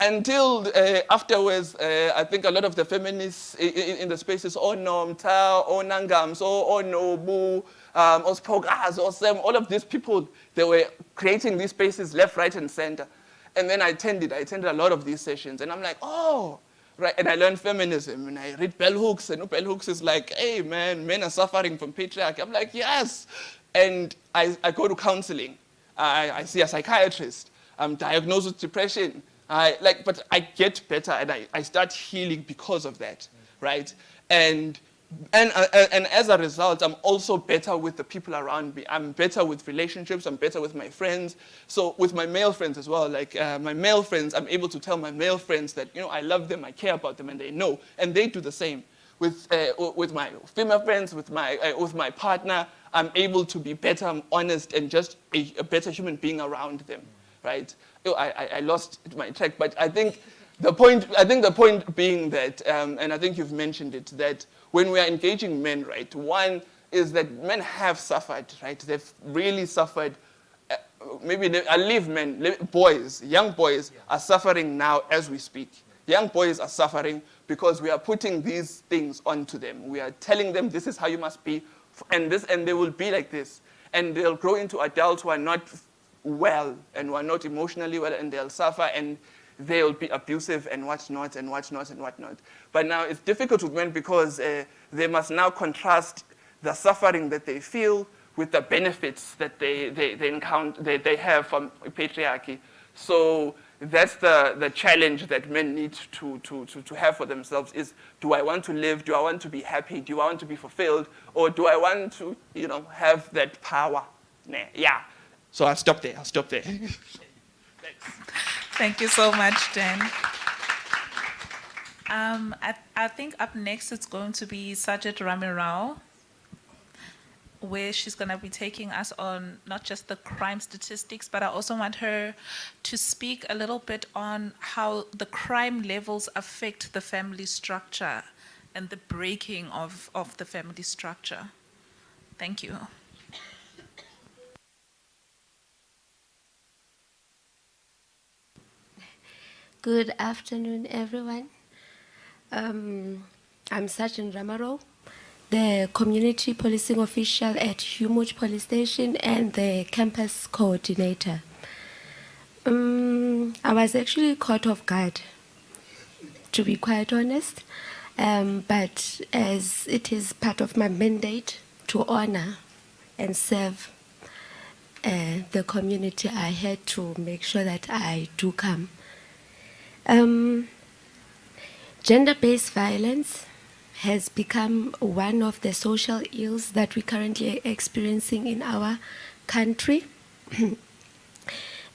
until afterwards, I think a lot of the feminists in the spaces, oh no, Mta, oh Nangams, oh Nobu, oh Spogas, oh Sam, all of these people, they were creating these spaces left, right, and center. And then I attended a lot of these sessions, and I'm like, oh, right. And I learned feminism, and I read bell hooks, and bell hooks is like, hey man, men are suffering from patriarchy. I'm like, yes. And I go to counseling. I see a psychiatrist. I'm diagnosed with depression. But I get better, and I start healing because of that, right? And as a result, I'm also better with the people around me. I'm better with relationships. I'm better with my friends. So with my male friends as well, my male friends, I'm able to tell my male friends that I love them, I care about them, and they know, and they do the same. With my female friends, with my partner, I'm able to be better, I'm honest, and just a better human being around them, right? I lost my track, but I think the point being that, and I think you've mentioned it, that when we are engaging men, right, one is that men have suffered, right? They've really suffered. I'll leave men, boys, young boys are suffering now as we speak. Young boys are suffering because we are putting these things onto them. We are telling them this is how you must be, and they will be like this. And they'll grow into adults who are not well and who are not emotionally well, and they'll suffer, and they'll be abusive and whatnot and whatnot and whatnot. But now it's difficult with men because they must now contrast the suffering that they feel with the benefits that they have from patriarchy. So that's the challenge that men need to have for themselves is, do I want to live? Do I want to be happy? Do I want to be fulfilled? Or do I want to, have that power? Nah, yeah. So I'll stop there. Thank you so much, Dan. I think up next it's going to be Sajid Ramirao, where she's going to be taking us on not just the crime statistics, but I also want her to speak a little bit on how the crime levels affect the family structure and the breaking of the family structure. Thank you. Good afternoon, everyone. I'm Sergeant Ramaro, the community policing official at Humud Police Station and the campus coordinator. I was actually caught off guard, to be quite honest, but as it is part of my mandate to honor and serve the community, I had to make sure that I do come. Gender-based violence has become one of the social ills that we're currently experiencing in our country.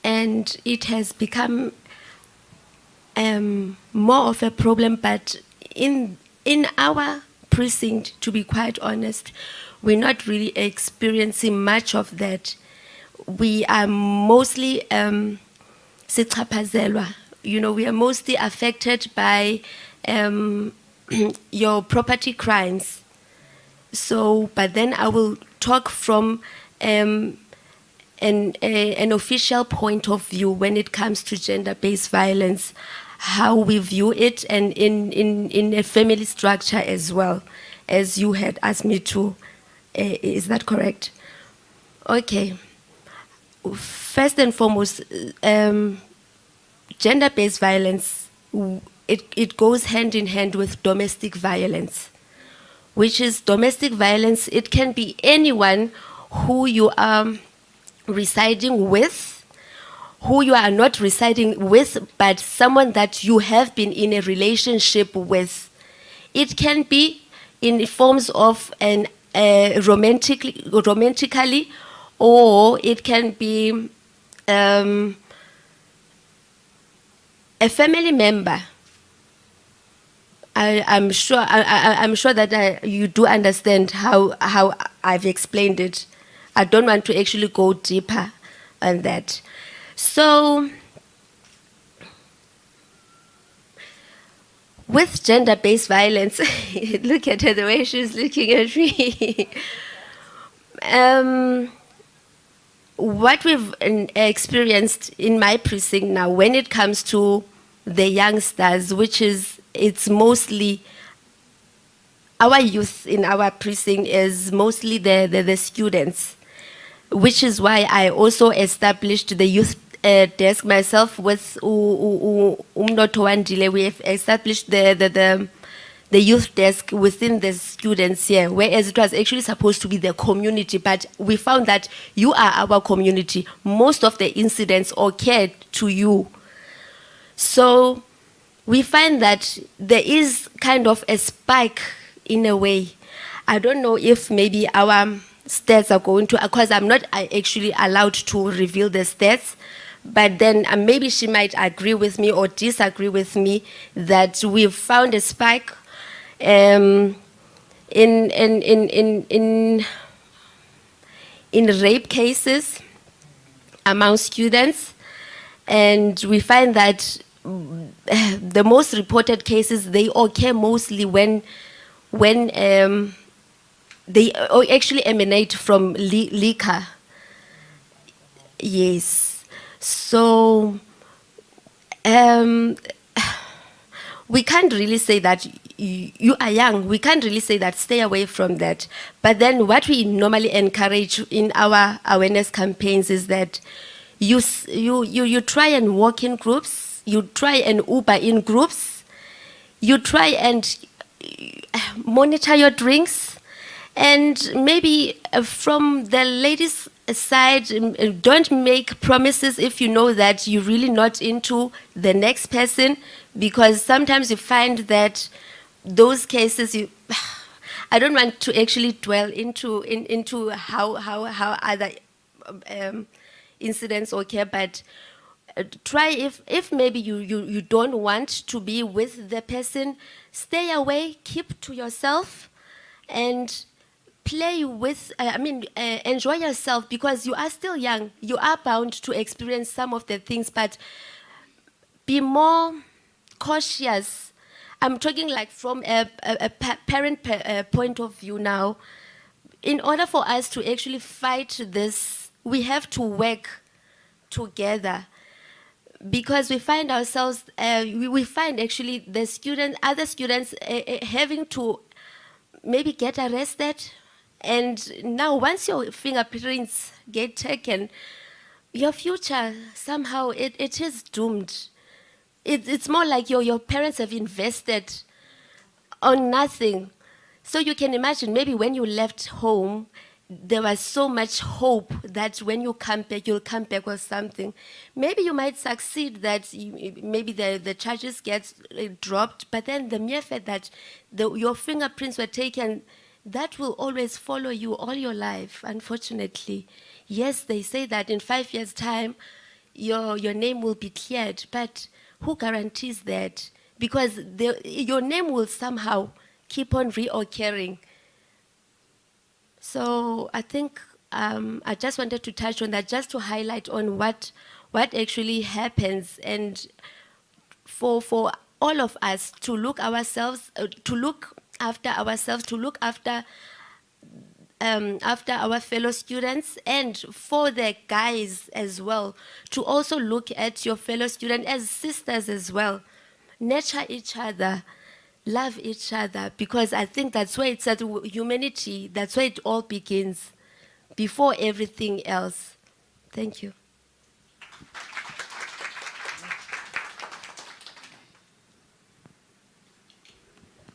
And it has become more of a problem, but in our precinct, to be quite honest, we're not really experiencing much of that. We are mostly sichaphazelwa. We are mostly affected by your property crimes. So, but then I will talk from an official point of view when it comes to gender-based violence, how we view it, and in a family structure as well, as you had asked me to. Is that correct? Okay. First and foremost, gender-based violence, it goes hand in hand with domestic violence, which is domestic violence. It can be anyone who you are residing with, who you are not residing with, but someone that you have been in a relationship with. It can be in forms of an romantically, or it can be a family member. I'm sure that you do understand how I've explained it. I don't want to actually go deeper on that. So, with gender-based violence, look at her, the way she's looking at me. What we've experienced in my precinct now, when it comes to the youngsters, it's mostly our youth in our precinct is mostly the students, which is why I also established the youth desk myself with Umnoto Wandile. We have established the youth desk within the students here, whereas it was actually supposed to be the community, but we found that you are our community. Most of the incidents occurred to you. So we find that there is kind of a spike in a way. I don't know if maybe our stats are going to, because I'm not actually allowed to reveal the stats, but then maybe she might agree with me or disagree with me that we've found a spike in rape cases among students, and we find that the most reported cases, they occur mostly when they actually emanate from liquor. Yes. So we can't really say that you are young. We can't really say that stay away from that. But then what we normally encourage in our awareness campaigns is that you try and walk in groups, you try and Uber in groups, you try and monitor your drinks, and maybe from the ladies' side, don't make promises if you know that you're really not into the next person, because sometimes you find that those cases, I don't want to actually dwell into how other incidents occur, but try if maybe you don't want to be with the person, stay away, keep to yourself, and play with, enjoy yourself, because you are still young. You are bound to experience some of the things, but be more cautious. I'm talking like from a parent point of view now. In order for us to actually fight this, we have to work together, because we find ourselves, we find actually the other students having to maybe get arrested. And now once your fingerprints get taken, your future somehow, it is doomed. It's more like your parents have invested on nothing. So you can imagine maybe when you left home, there was so much hope that when you come back, you'll come back with something. Maybe you might succeed, that maybe the charges get dropped, but then the mere fact that your fingerprints were taken, that will always follow you all your life, unfortunately. Yes, they say that in 5 years' time, your name will be cleared, but who guarantees that? Because your name will somehow keep on reoccurring. So I think I just wanted to touch on that, just to highlight on what actually happens, and for all of us to look ourselves, to look after ourselves, to look after our fellow students, and for the guys as well, to also look at your fellow student as sisters as well. Nurture each other, love each other, because I think that's where it's at humanity, that's where it all begins, before everything else. Thank you.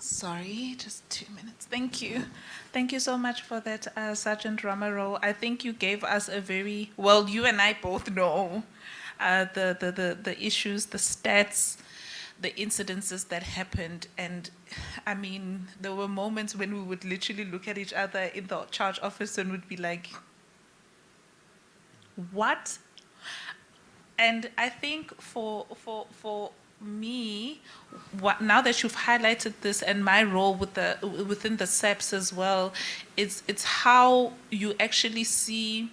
Sorry, just 2 minutes. Thank you. Thank you so much for that, Sergeant Romero. I think you gave us a very, well, you and I both know the issues, the stats, the incidences that happened. And I mean, there were moments when we would literally look at each other in the charge office and would be like, what? And I think for me, now that you've highlighted this, and my role within the SAPS as well, it's how you actually see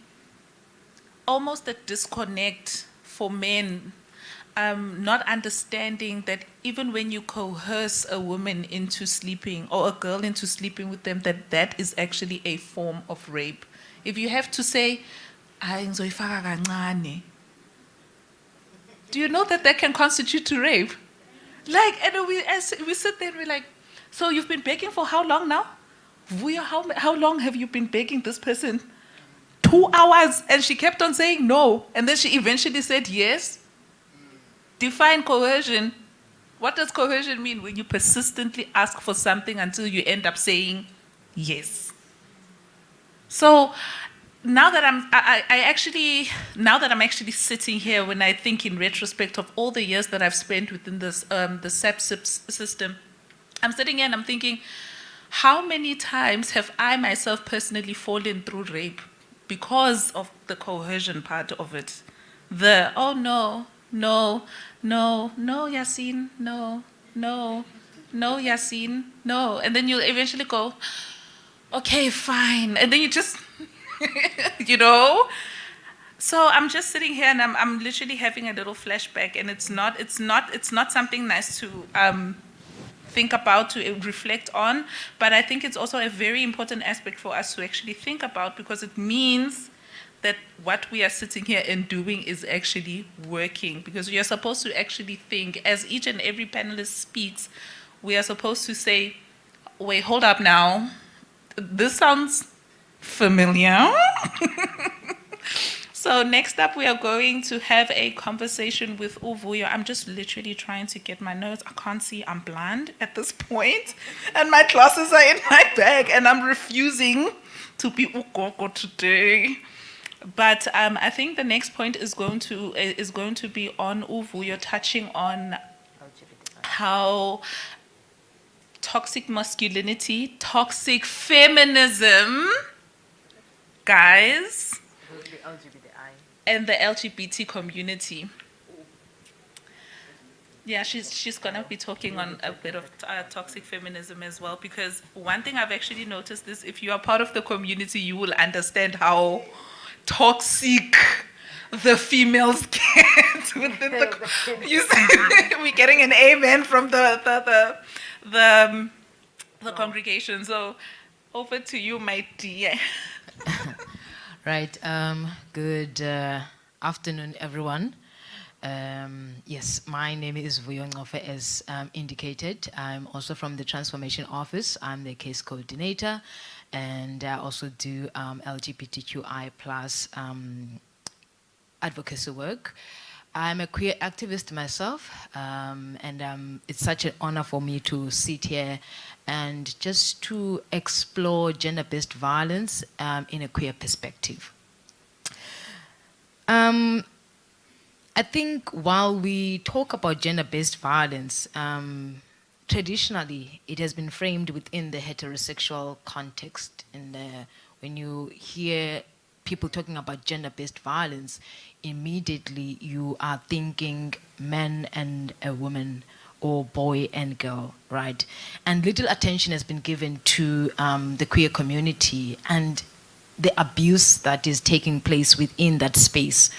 almost a disconnect for men, not understanding that even when you coerce a woman into sleeping, or a girl into sleeping with them, that is actually a form of rape. If you have to say, "Hayi, ngizoyifaka kancane," do you know that can constitute to rape? Like, and as we sit there and we're like, so you've been begging for how long now? Vuyo, how long have you been begging this person? 2 hours. And she kept on saying no. And then she eventually said yes. Define coercion. What does coercion mean? When you persistently ask for something until you end up saying yes. So now that I'm actually sitting here, when I think in retrospect of all the years that I've spent within this the SAPSIP system, I'm sitting here and I'm thinking, how many times have I myself personally fallen through rape because of the coercion part of it? The, oh no, Yasin, no, Yasin, no. And then you'll eventually go, okay, fine. And then you just, you know? So I'm just sitting here and I'm literally having a little flashback, and it's not something nice to think about, to reflect on, but I think it's also a very important aspect for us to actually think about, because it means that what we are sitting here and doing is actually working, because we are supposed to actually think, as each and every panelist speaks, we are supposed to say, wait, hold up now, this sounds familiar. So next up, we are going to have a conversation with Uvuyo. I'm just literally trying to get my notes. I can't see, I'm blind at this point, and my glasses are in my bag, and I'm refusing to be Ugogo today. But I think the next point is going to be on Uvuyo, touching on how toxic masculinity, toxic feminism, guys, and the LGBT community. Yeah, she's gonna be talking on a bit of toxic feminism as well, because one thing I've actually noticed is, if you are part of the community, you will understand how toxic the females get within the. You see, we're getting an amen from the congregation. So over to you, my dear. Right. Good afternoon, everyone. Yes, my name is Vuyo Ngofe, as indicated. I'm also from the Transformation Office. I'm the case coordinator, and I also do LGBTQI plus advocacy work. I'm a queer activist myself, and it's such an honor for me to sit here and just to explore gender-based violence in a queer perspective. I think while we talk about gender-based violence, traditionally it has been framed within the heterosexual context. And when you hear people talking about gender-based violence, immediately you are thinking man and a woman, or boy and girl, right? And little attention has been given to the queer community and the abuse that is taking place within that space.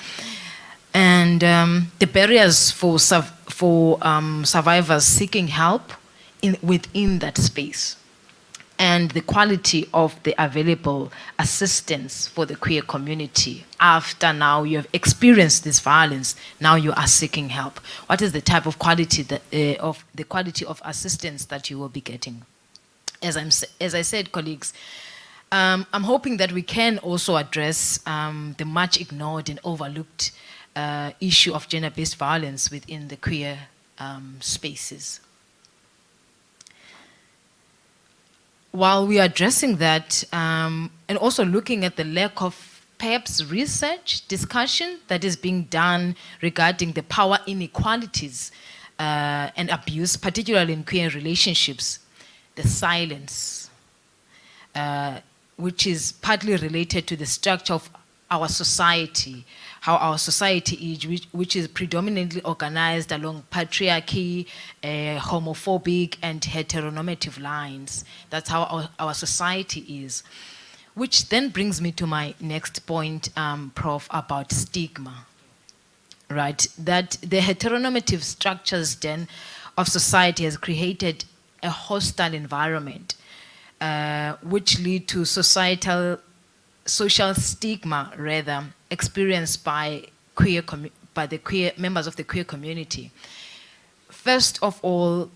And the barriers for survivors seeking help within that space, and the quality of the available assistance for the queer community after now you have experienced this violence, now you are seeking help. What is the type of quality of the quality of assistance that you will be getting? As I said, colleagues, I'm hoping that we can also address the much ignored and overlooked issue of gender-based violence within the queer spaces. While we are addressing that, and also looking at the lack of perhaps research, discussion that is being done regarding the power inequalities and abuse, particularly in queer relationships, the silence, which is partly related to the structure of our society, how our society is, which is predominantly organized along patriarchy, homophobic and heteronormative lines. That's how our society is. Which then brings me to my next point, Prof, about stigma, right? That the heteronormative structures then of society has created a hostile environment, which lead to social stigma, rather, experienced by the queer members of the queer community. first of all,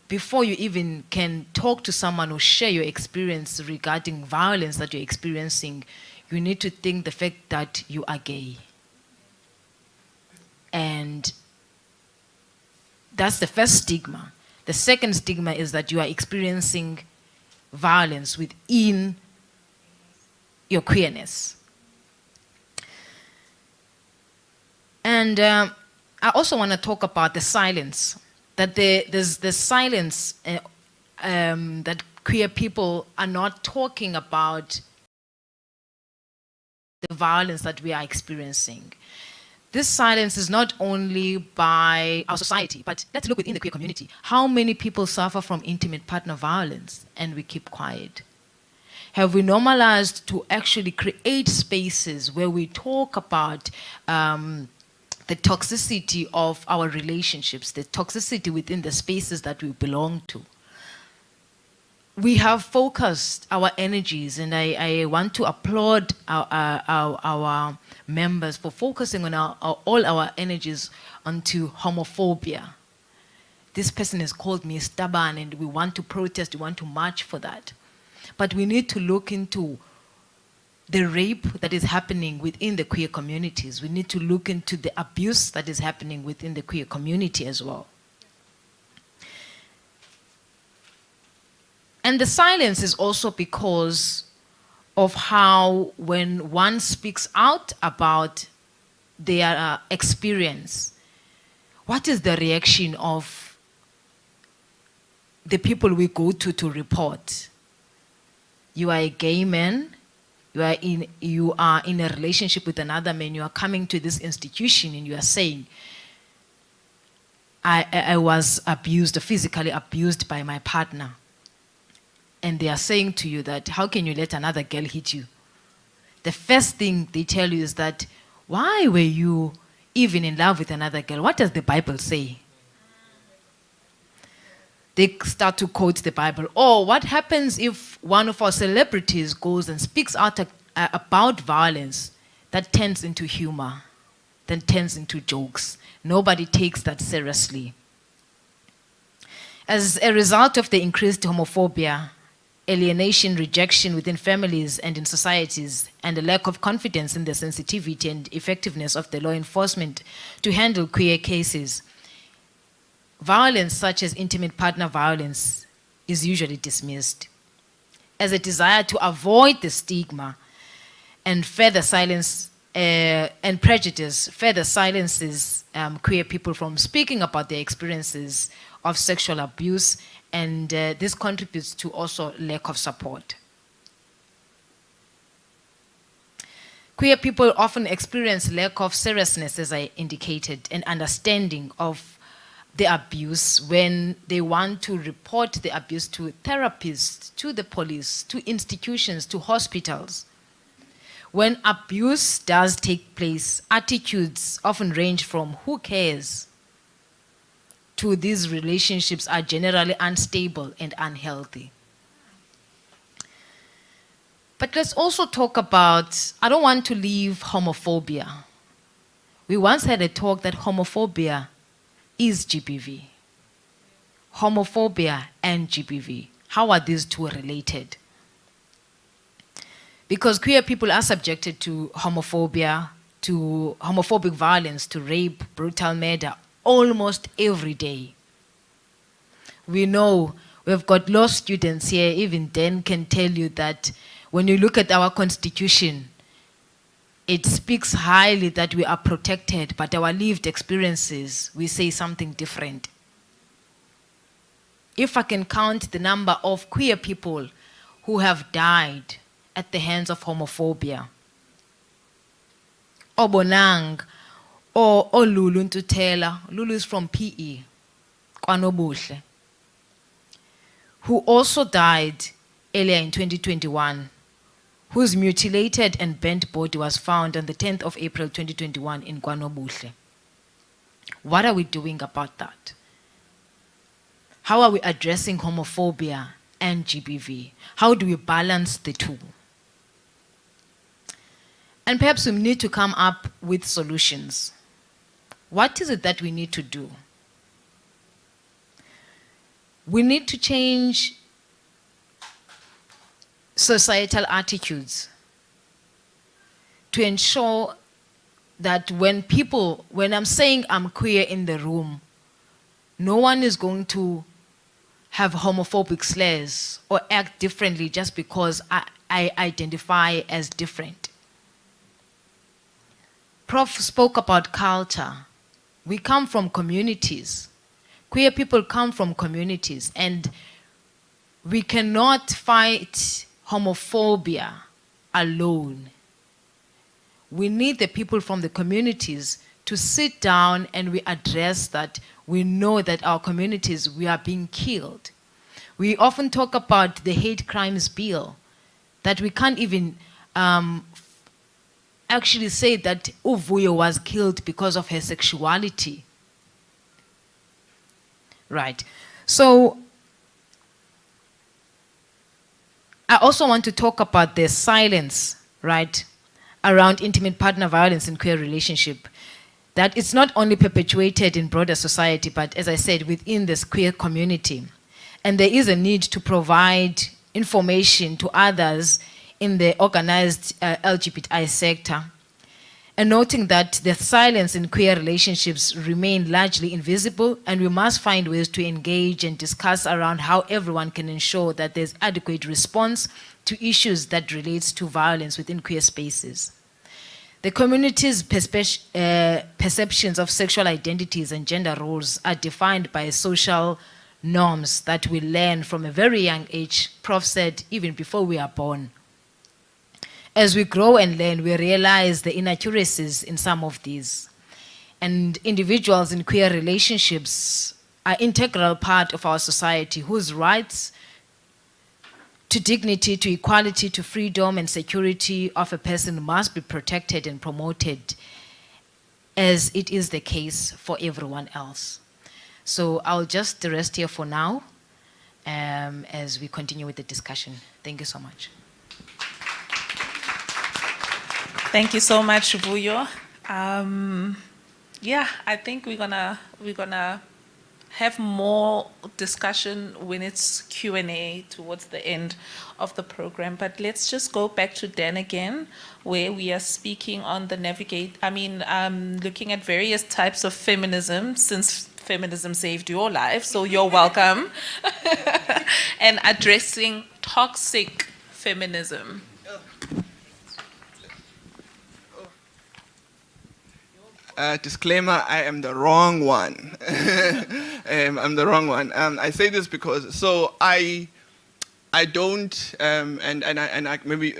before you even can talk to someone or share your experience regarding violence that you're experiencing, you need to think the fact that you are gay. And that's the first stigma. The second stigma is that you are experiencing violence within your queerness. And I also want to talk about the silence, that there's the silence that queer people are not talking about the violence that we are experiencing. This silence is not only by our society, but let's look within the queer community. How many people suffer from intimate partner violence and we keep quiet? Have we normalized to actually create spaces where we talk about the toxicity of our relationships, the toxicity within the spaces that we belong to? We have focused our energies, and I want to applaud our members for focusing on all our energies onto homophobia. This person has called me stubborn, and we want to protest, we want to march for that. But we need to look into the rape that is happening within the queer communities. We need to look into the abuse that is happening within the queer community as well. And the silence is also because of how when one speaks out about their experience, what is the reaction of the people we go to report? You are a gay man, you are in a relationship with another man, you are coming to this institution and you are saying, I was abused, physically abused by my partner. And they are saying to you that, how can you let another girl hit you? The first thing they tell you is that, why were you even in love with another girl? What does the Bible say? They start to quote the Bible. Or what happens if one of our celebrities goes and speaks out about violence? That turns into humor, then turns into jokes. Nobody takes that seriously. As a result of the increased homophobia, alienation, rejection within families and in societies, and a lack of confidence in the sensitivity and effectiveness of the law enforcement to handle queer cases, violence such as intimate partner violence is usually dismissed. As a desire to avoid the stigma and further silence and prejudice further silences queer people from speaking about their experiences of sexual abuse, and this contributes to also lack of support. Queer people often experience lack of seriousness, as I indicated, and understanding of the abuse when they want to report the abuse to therapists, to the police, to institutions, to hospitals. When abuse does take place, attitudes often range from who cares to these relationships are generally unstable and unhealthy. But let's also talk about, I don't want to leave homophobia. We once had a talk that homophobia is GBV. Homophobia and GBV. How are these two related? Because queer people are subjected to homophobia, to homophobic violence, to rape, brutal murder, almost every day. We know we've got law students here, even Dan can tell you that when you look at our constitution, it speaks highly that we are protected, but our lived experiences, we say something different. If I can count the number of queer people who have died at the hands of homophobia, Obonang, or Lulu Ntutela, Lulu is from PE, Kwanobuhle, who also died earlier in 2021, whose mutilated and burnt body was found on the 10th of April 2021 in Kwanobuhle. What are we doing about that? How are we addressing homophobia and GBV? How do we balance the two? And perhaps we need to come up with solutions. What is it that we need to do? we need to change societal attitudes to ensure that when I'm saying I'm queer in the room, no one is going to have homophobic slurs or act differently just because I identify as different. Prof spoke about culture. We come from communities. Queer people come from communities, and we cannot fight homophobia alone. We need the people from the communities to sit down and we address that. We know that our communities, we are being killed. We often talk about the hate crimes bill, that we can't even actually say that Uvuyo was killed because of her sexuality. Right. So I also want to talk about the silence, right, around intimate partner violence in queer relationship. That it's not only perpetuated in broader society, but as I said, within this queer community. And there is a need to provide information to others in the organized LGBTI sector. And noting that the silence in queer relationships remain largely invisible, and we must find ways to engage and discuss around how everyone can ensure that there's adequate response to issues that relates to violence within queer spaces. The community's perceptions of sexual identities and gender roles are defined by social norms that we learn from a very young age, Prof said, even before we are born. As we grow and learn, we realize the inaccuracies in some of these. And individuals in queer relationships are an integral part of our society whose rights to dignity, to equality, to freedom and security of a person must be protected and promoted, as it is the case for everyone else. So I'll just rest here for now as we continue with the discussion. Thank you so much. Thank you so much, Vuyo. Yeah, I think we're gonna have more discussion when it's Q&A towards the end of the program. But let's just go back to Dan again, where we are speaking on the looking at various types of feminism, since feminism saved your life, so you're welcome, and addressing toxic feminism. Disclaimer, I am the wrong one. I'm the wrong one. I say this because, I don't, maybe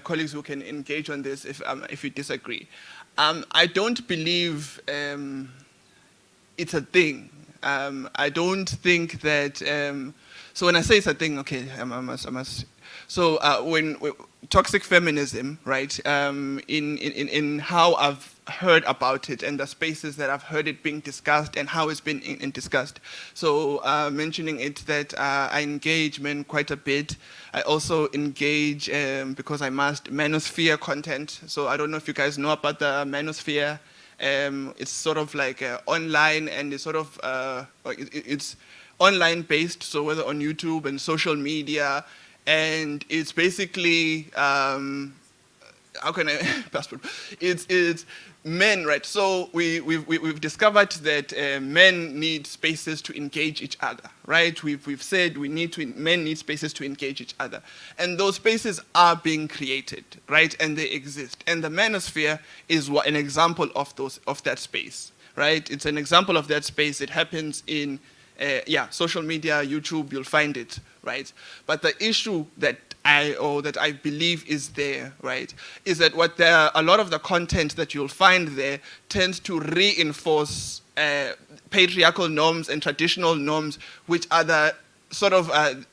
colleagues who can engage on this if you disagree. I don't believe it's a thing. I don't think that, so when I say it's a thing, okay, I must. So when toxic feminism, right, in how I've heard about it and the spaces that I've heard it being discussed and how it's been discussed. So mentioning it that I engage men quite a bit. I also engage, because I must, manosphere content. So I don't know if you guys know about the manosphere. It's sort of like online, and it's sort of, it's online based, so whether on YouTube and social media, and it's basically, how can I, passport? It's men, right? So we've discovered that men need spaces to engage each other, right? We've said men need spaces to engage each other. And those spaces are being created, right? And they exist. And the manosphere is an example of that space, right? It's an example of that space. It happens in, social media, YouTube, you'll find it, right? But the issue that I believe is there, right, is that a lot of the content that you'll find there tends to reinforce patriarchal norms and traditional norms, which are the sort of I've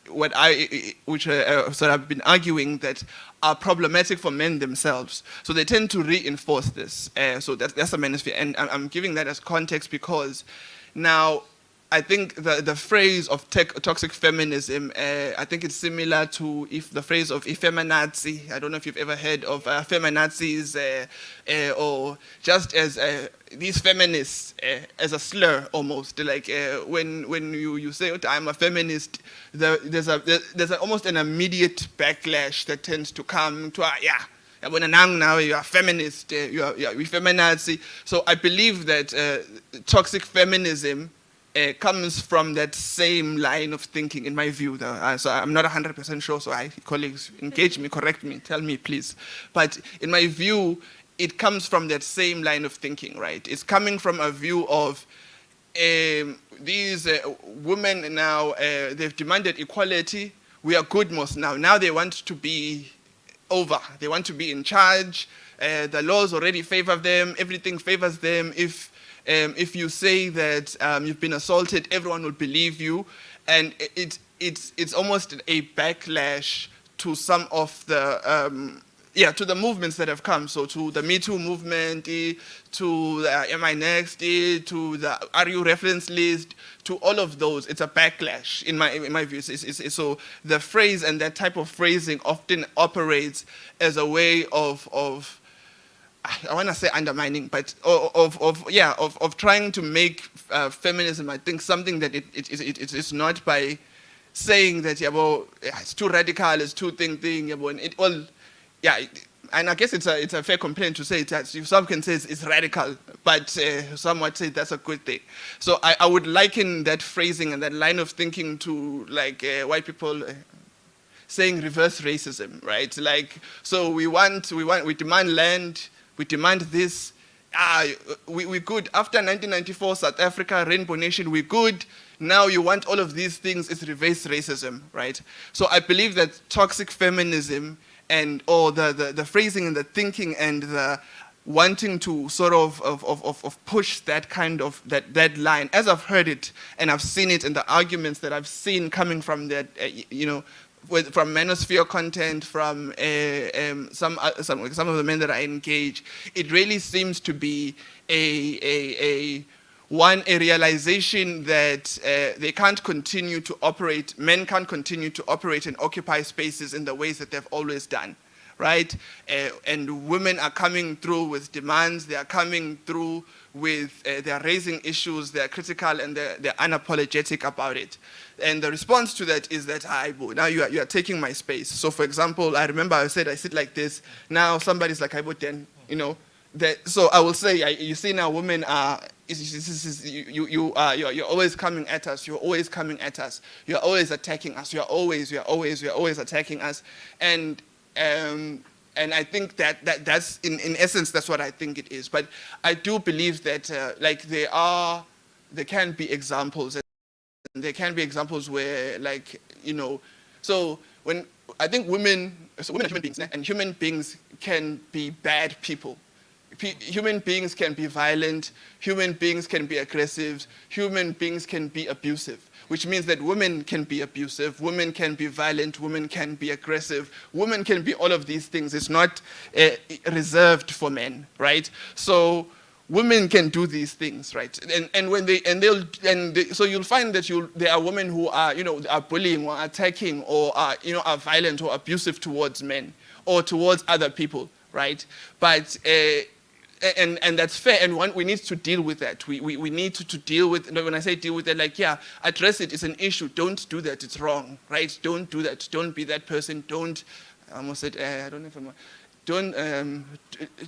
been arguing that are problematic for men themselves. So they tend to reinforce this. So that's the manosphere, and I'm giving that as context because now I think the phrase of toxic feminism, I think it's similar to the phrase of effeminazi. I don't know if you've ever heard of feminazis, or just as these feminists as a slur almost. Like when you say, oh, I'm a feminist, there's almost an immediate backlash that tends to come to, yeah. Now you are feminist, you are feminazi. So I believe that toxic feminism comes from that same line of thinking, in my view. So I'm not 100% sure, so colleagues, engage me, correct me, tell me, please. But in my view, it comes from that same line of thinking, right? It's coming from a view of these women now, they've demanded equality. We are good most now. Now they want to be over. They want to be in charge. The laws already favor them. Everything favors them. If you say that you've been assaulted, everyone will believe you, and it's almost a backlash to some of the to the movements that have come. So to the Me Too movement, to the Am I Next, to the Are You reference list, to all of those, it's a backlash in my view. So the phrase and that type of phrasing often operates as a way of I want to say undermining, but of trying to make feminism, I think, something that it's not, by saying that it's too radical, it's too thing, and it all. Yeah, and I guess it's a fair complaint to say that some can say it's radical, but some would say that's a good thing. So I would liken that phrasing and that line of thinking to like white people saying reverse racism, right? Like, so we demand land, we demand this. We good. After 1994, South Africa, Rainbow Nation, we good. Now you want all of these things, it's reverse racism, right? So I believe that toxic feminism or the phrasing and the thinking and the wanting to sort of push that kind of that line, as I've heard it and I've seen it in the arguments that I've seen coming from that, from manosphere content, from some of the men that I engage, it really seems to be a realization that they can't continue to operate, men can't continue to operate and occupy spaces in the ways that they've always done, right? And women are coming through with demands, they are coming through with, they are raising issues, they are critical, and they're unapologetic about it. And the response to that is that, now you are taking my space. So for example, I remember I said I sit like this, now somebody's like, then, so I will say, you see now women are, you're always coming at us, you're always coming at us, you're always attacking us, you're always attacking us. And I think that's, in essence, that's what I think it is. But I do believe that there can be examples, and there can be examples where, so when I think women are human beings, and human beings can be bad people. Human beings can be violent, human beings can be aggressive, human beings can be abusive, which means that women can be abusive, women can be violent, women can be aggressive, women can be all of these things. It's not reserved for men, right? So women can do these things, right? So you'll find that there are women who are, are bullying or attacking or are violent or abusive towards men or towards other people, right? But and that's fair, and we need to deal with that. We need to deal with, when I say deal with it, address it. It's an issue. Don't do that. It's wrong, right? Don't do that. Don't be that person. I almost said, I don't know if I'm,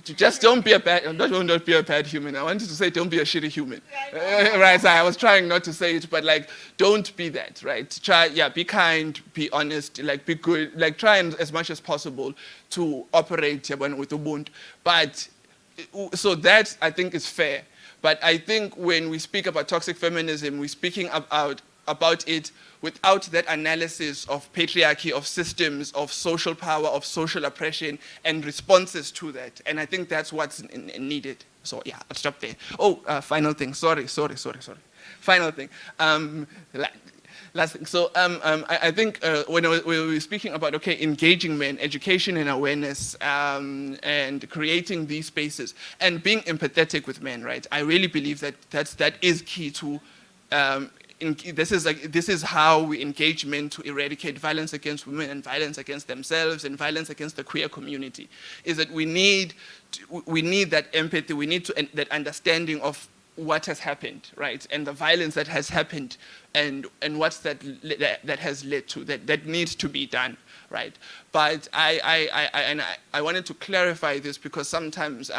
just don't be a bad human. I wanted to say don't be a shitty human, right? So I was trying not to say it, but don't be that, right? Try, be kind, be honest, be good, try as much as possible to operate with Ubuntu. But so that, I think, is fair. But I think when we speak about toxic feminism, we're speaking about it without that analysis of patriarchy, of systems, of social power, of social oppression, and responses to that. And I think that's what's needed. So I'll stop there. Final thing. Sorry. Final thing. Last thing. So I think when we were speaking about, engaging men, education and awareness, and creating these spaces, and being empathetic with men, right? I really believe that is key to this is how we engage men to eradicate violence against women and violence against themselves and violence against the queer community, is that we need that empathy, we need that understanding of what has happened, right, and the violence that has happened, and what's that has led to, that needs to be done, right. But I wanted to clarify this, because sometimes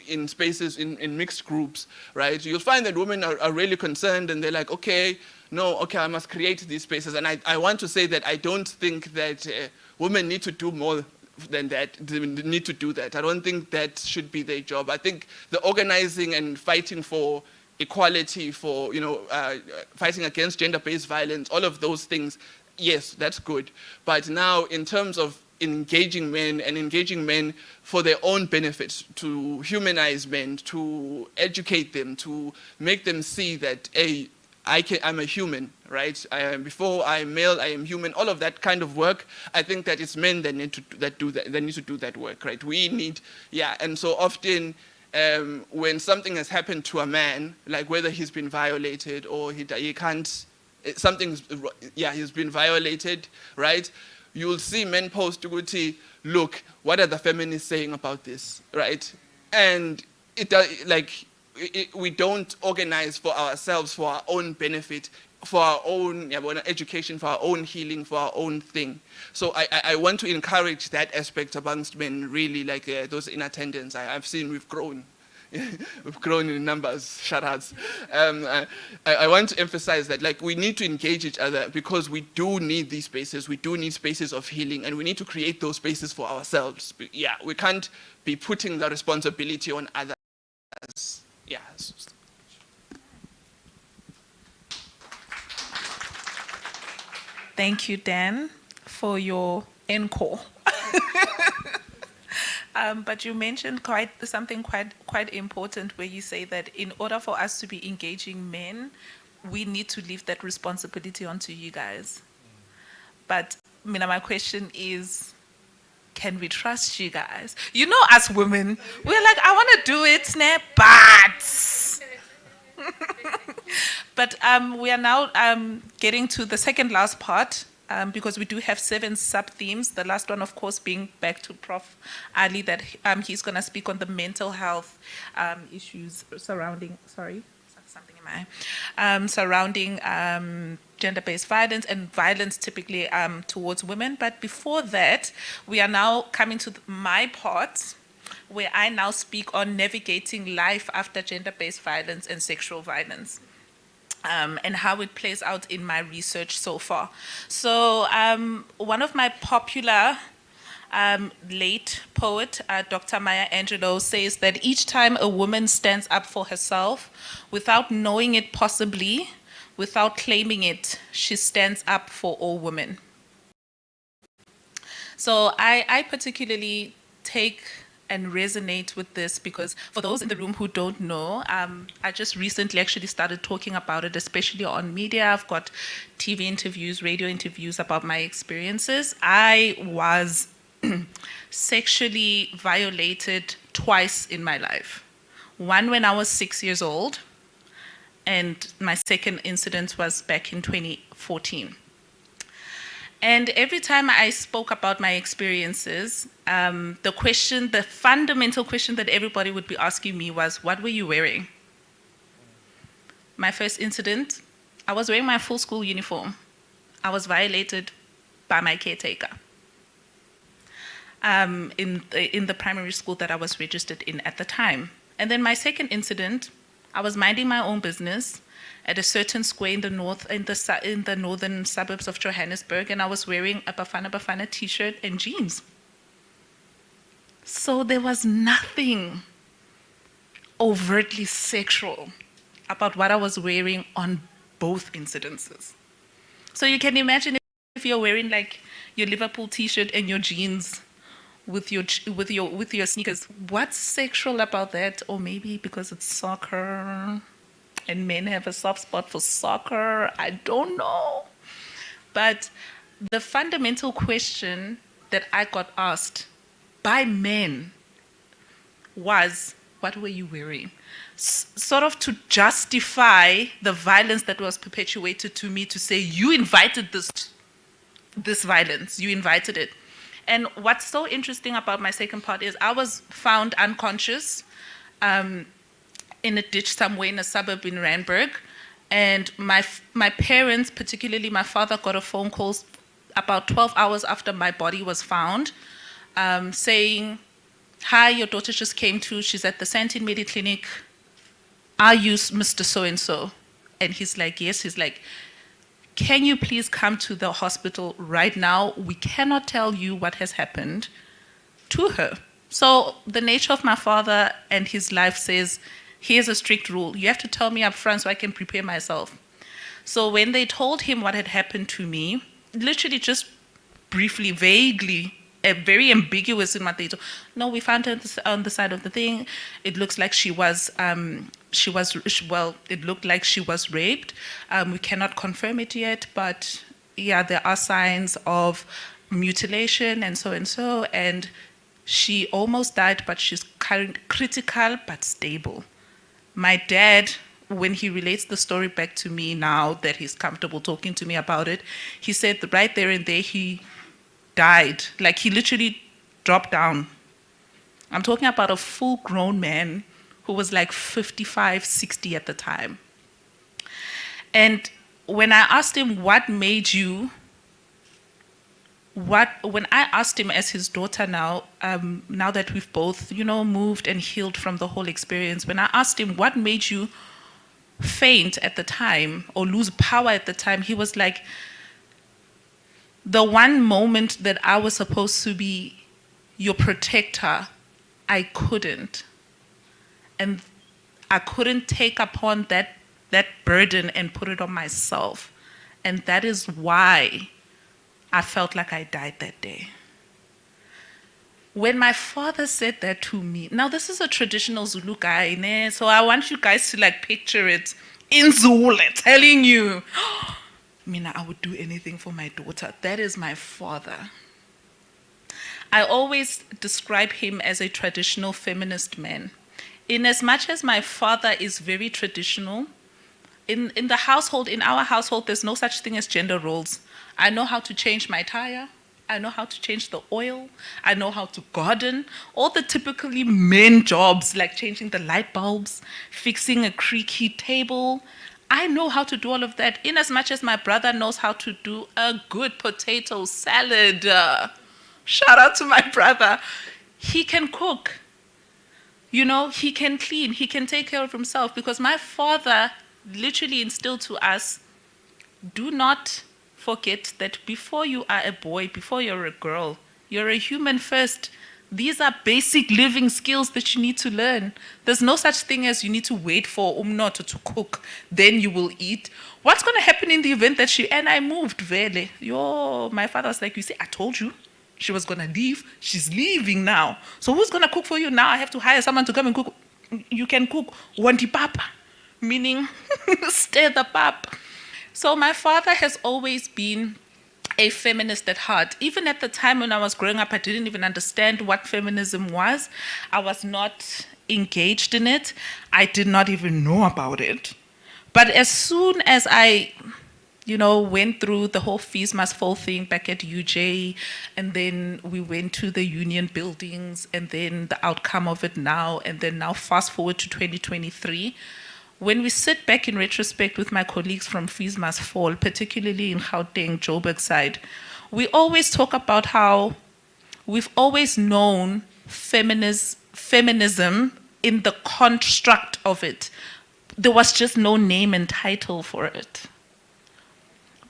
in spaces, in mixed groups, right, you'll find that women are really concerned, and they're like, okay, I must create these spaces. And I want to say that I don't think that women need to do more than that, they need to do that. I don't think that should be their job. I think the organizing and fighting for equality, for, fighting against gender-based violence, all of those things, yes, that's good. But now, in terms of engaging men for their own benefits, to humanize men, to educate them, to make them see that, hey, I'm a human, right? Before I'm male, I am human. All of that kind of work, I think that it's men that need to do that work, right? We need, and so often when something has happened to a man, like whether he's been violated or he can't, he's been violated, right? You'll see men post to look, what are the feminists saying about this, right? And we don't organize for ourselves, for our own benefit, for our own education, for our own healing, for our own thing. So I want to encourage that aspect amongst men, really, like those in attendance. I've seen we've grown. We've grown in numbers, shout-outs. I want to emphasize that, like, we need to engage each other, because we do need these spaces. We do need spaces of healing, and we need to create those spaces for ourselves. Yeah, we can't be putting the responsibility on others. Yeah. Thank you, Dan, for your encore. But you mentioned something quite important, where you say that in order for us to be engaging men, we need to leave that responsibility onto you guys. But my question is, can we trust you guys? You know, us women, we're like, I want to do it, but we are now getting to the second last part, because we do have 7 sub-themes. The last one, of course, being back to Prof. Ali, that he's going to speak on the mental health issues surrounding, surrounding gender-based violence and violence typically towards women. But before that, we are now coming to my part, where I now speak on navigating life after gender-based violence and sexual violence. And how it plays out in my research so far. So one of my popular late poet, Dr. Maya Angelou, says that each time a woman stands up for herself, without knowing it possibly, without claiming it, she stands up for all women. So I particularly take and resonate with this, because for those in the room who don't know, I just recently actually started talking about it, especially on media. I've got TV interviews, radio interviews about my experiences. I was sexually violated twice in my life. One when I was 6 years old, and my second incident was back in 2014. And every time I spoke about my experiences, the fundamental question that everybody would be asking me was, what were you wearing? My first incident, I was wearing my full school uniform. I was violated by my caretaker in the primary school that I was registered in at the time. And then my second incident, I was minding my own business at a certain square in the northern suburbs of Johannesburg, and I was wearing a Bafana Bafana t-shirt and jeans. So there was nothing overtly sexual about what I was wearing on both incidences. So you can imagine if you're wearing like your Liverpool t-shirt and your jeans with your sneakers, what's sexual about that? Or maybe because it's soccer, and men have a soft spot for soccer, I don't know. But the fundamental question that I got asked by men was, what were you wearing? Sort of to justify the violence that was perpetuated to me, to say, you invited this violence, you invited it. And what's so interesting about my second part is I was found unconscious in a ditch somewhere in a suburb in Randburg. And my parents, particularly my father, got a phone call about 12 hours after my body was found, saying, hi, your daughter just came to, she's at the Santin Medi Clinic. Are you Mr. So-and-so? And he's like, yes. He's like, can you please come to the hospital right now? We cannot tell you what has happened to her. So the nature of my father and his life says, here's a strict rule. You have to tell me up front so I can prepare myself. So when they told him what had happened to me, literally just briefly, vaguely, very ambiguous in what they told. No, we found her on the side of the thing. It looks like it looked like she was raped. We cannot confirm it yet, but yeah, there are signs of mutilation and so, and she almost died, but she's critical but stable. My dad, when he relates the story back to me now that he's comfortable talking to me about it, he said that right there and there he died. Like, he literally dropped down. I'm talking about a full-grown man who was like 55, 60 at the time. And when I asked him what made you, when I asked him as his daughter now, now that we've both, moved and healed from the whole experience, when I asked him what made you faint at the time or lose power at the time, he was like, the one moment that I was supposed to be your protector, I couldn't. And I couldn't take upon that burden and put it on myself. And that is why I felt like I died that day. When my father said that to me, now this is a traditional Zulu guy, né? So I want you guys to picture it in Zulu, telling you, Mina, I would do anything for my daughter. That is my father. I always describe him as a traditional feminist man. In as much as my father is very traditional, in the household, in our household, there's no such thing as gender roles. I know how to change my tire. I know how to change the oil. I know how to garden. All the typically men jobs, like changing the light bulbs, fixing a creaky table. I know how to do all of that, in as much as my brother knows how to do a good potato salad. Shout out to my brother. He can cook. He can clean. He can take care of himself, because my father literally instilled to us, do not forget that before you are a boy, before you're a girl, you're a human first. These are basic living skills that you need to learn. There's no such thing as you need to wait for umnoto to cook, then you will eat. What's going to happen in the event that and I moved, vele? My father was like, you see, I told you she was going to leave. She's leaving now. So who's going to cook for you now? I have to hire someone to come and cook. You can cook wanti papa, meaning stir the pap. So my father has always been a feminist at heart. Even at the time when I was growing up, I didn't even understand what feminism was. I was not engaged in it. I did not even know about it. But as soon as I, went through the whole fees must fall thing back at UJ, and then we went to the union buildings, and then the outcome of it now, and then now fast forward to 2023, when we sit back in retrospect with my colleagues from Fees Must Fall, particularly in Gauteng, Joburg side, we always talk about how we've always known feminism in the construct of it. There was just no name and title for it.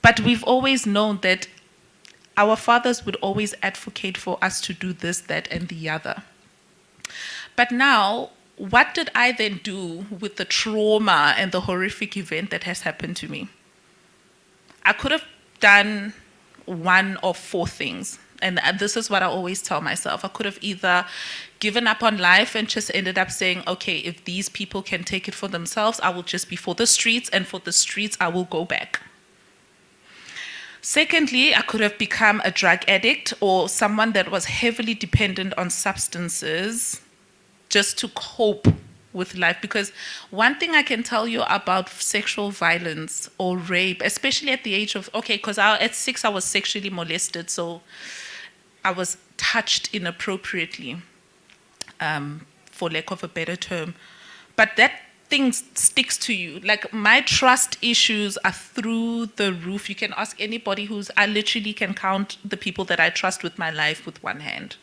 But we've always known that our fathers would always advocate for us to do this, that, and the other. But now, what did I then do with the trauma and the horrific event that has happened to me? I could have done one of four things. And this is what I always tell myself. I could have either given up on life and just ended up saying, okay, if these people can take it for themselves, I will just be for the streets, and for the streets, I will go back. Secondly, I could have become a drug addict or someone that was heavily dependent on substances just to cope with life. Because one thing I can tell you about sexual violence or rape, especially at the age of, okay, because at 6 I was sexually molested, so I was touched inappropriately, for lack of a better term. But that thing sticks to you. Like, my trust issues are through the roof. You can ask anybody I literally can count the people that I trust with my life with one hand.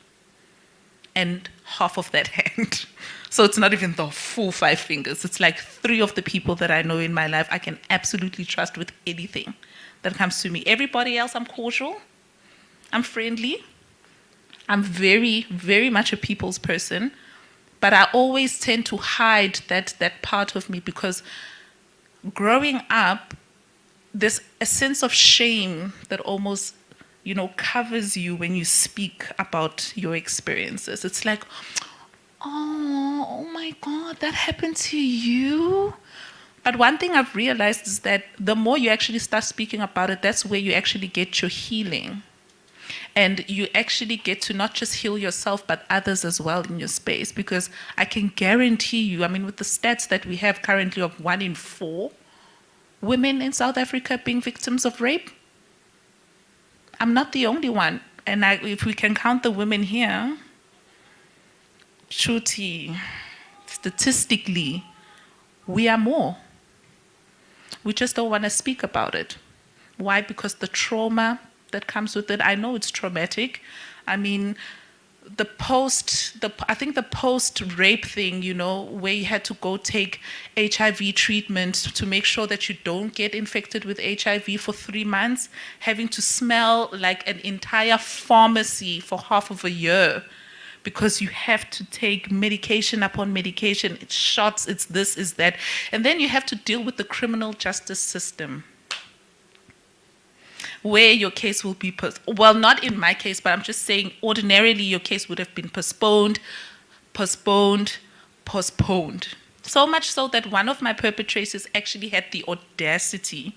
And half of that hand. So it's not even the full 5 fingers. It's like 3 of the people that I know in my life I can absolutely trust with anything that comes to me. Everybody else, I'm cordial. I'm friendly. I'm very, very much a people's person. But I always tend to hide that part of me, because growing up, there's a sense of shame that almost, covers you when you speak about your experiences. It's like, oh my God, that happened to you? But one thing I've realized is that the more you actually start speaking about it, that's where you actually get your healing. And you actually get to not just heal yourself, but others as well in your space. Because I can guarantee you, with the stats that we have currently of 1 in 4 women in South Africa being victims of rape, I'm not the only one. And if we can count the women here, Shuti, statistically, we are more. We just don't want to speak about it. Why? Because the trauma that comes with it, I know it's traumatic. I think the post-rape thing, where you had to go take HIV treatment to make sure that you don't get infected with HIV for 3 months, having to smell like an entire pharmacy for half of a year because you have to take medication upon medication. It's shots, it's this, it's that. And then you have to deal with the criminal justice system, where your case will be, well, not in my case, but I'm just saying ordinarily your case would have been postponed. So much so that one of my perpetrators actually had the audacity.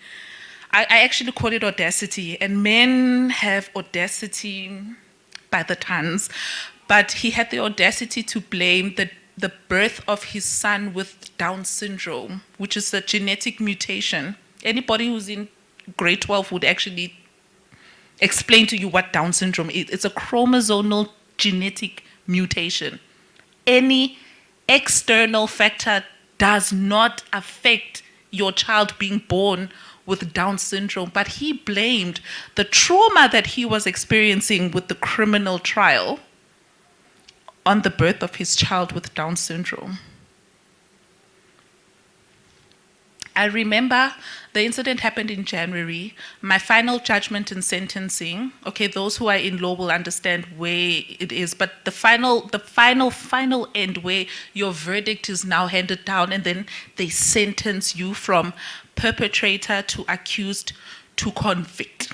I actually call it audacity, and men have audacity by the tons, but he had the audacity to blame the birth of his son with Down syndrome, which is a genetic mutation. Anybody who's in grade 12 would actually explain to you what Down syndrome is. It's a chromosomal genetic mutation. Any external factor does not affect your child being born with Down syndrome, but he blamed the trauma that he was experiencing with the criminal trial on the birth of his child with Down syndrome. I remember the incident happened in January. My final judgment and sentencing, okay, those who are in law will understand where it is, but the final end where your verdict is now handed down and then they sentence you from perpetrator to accused to convict.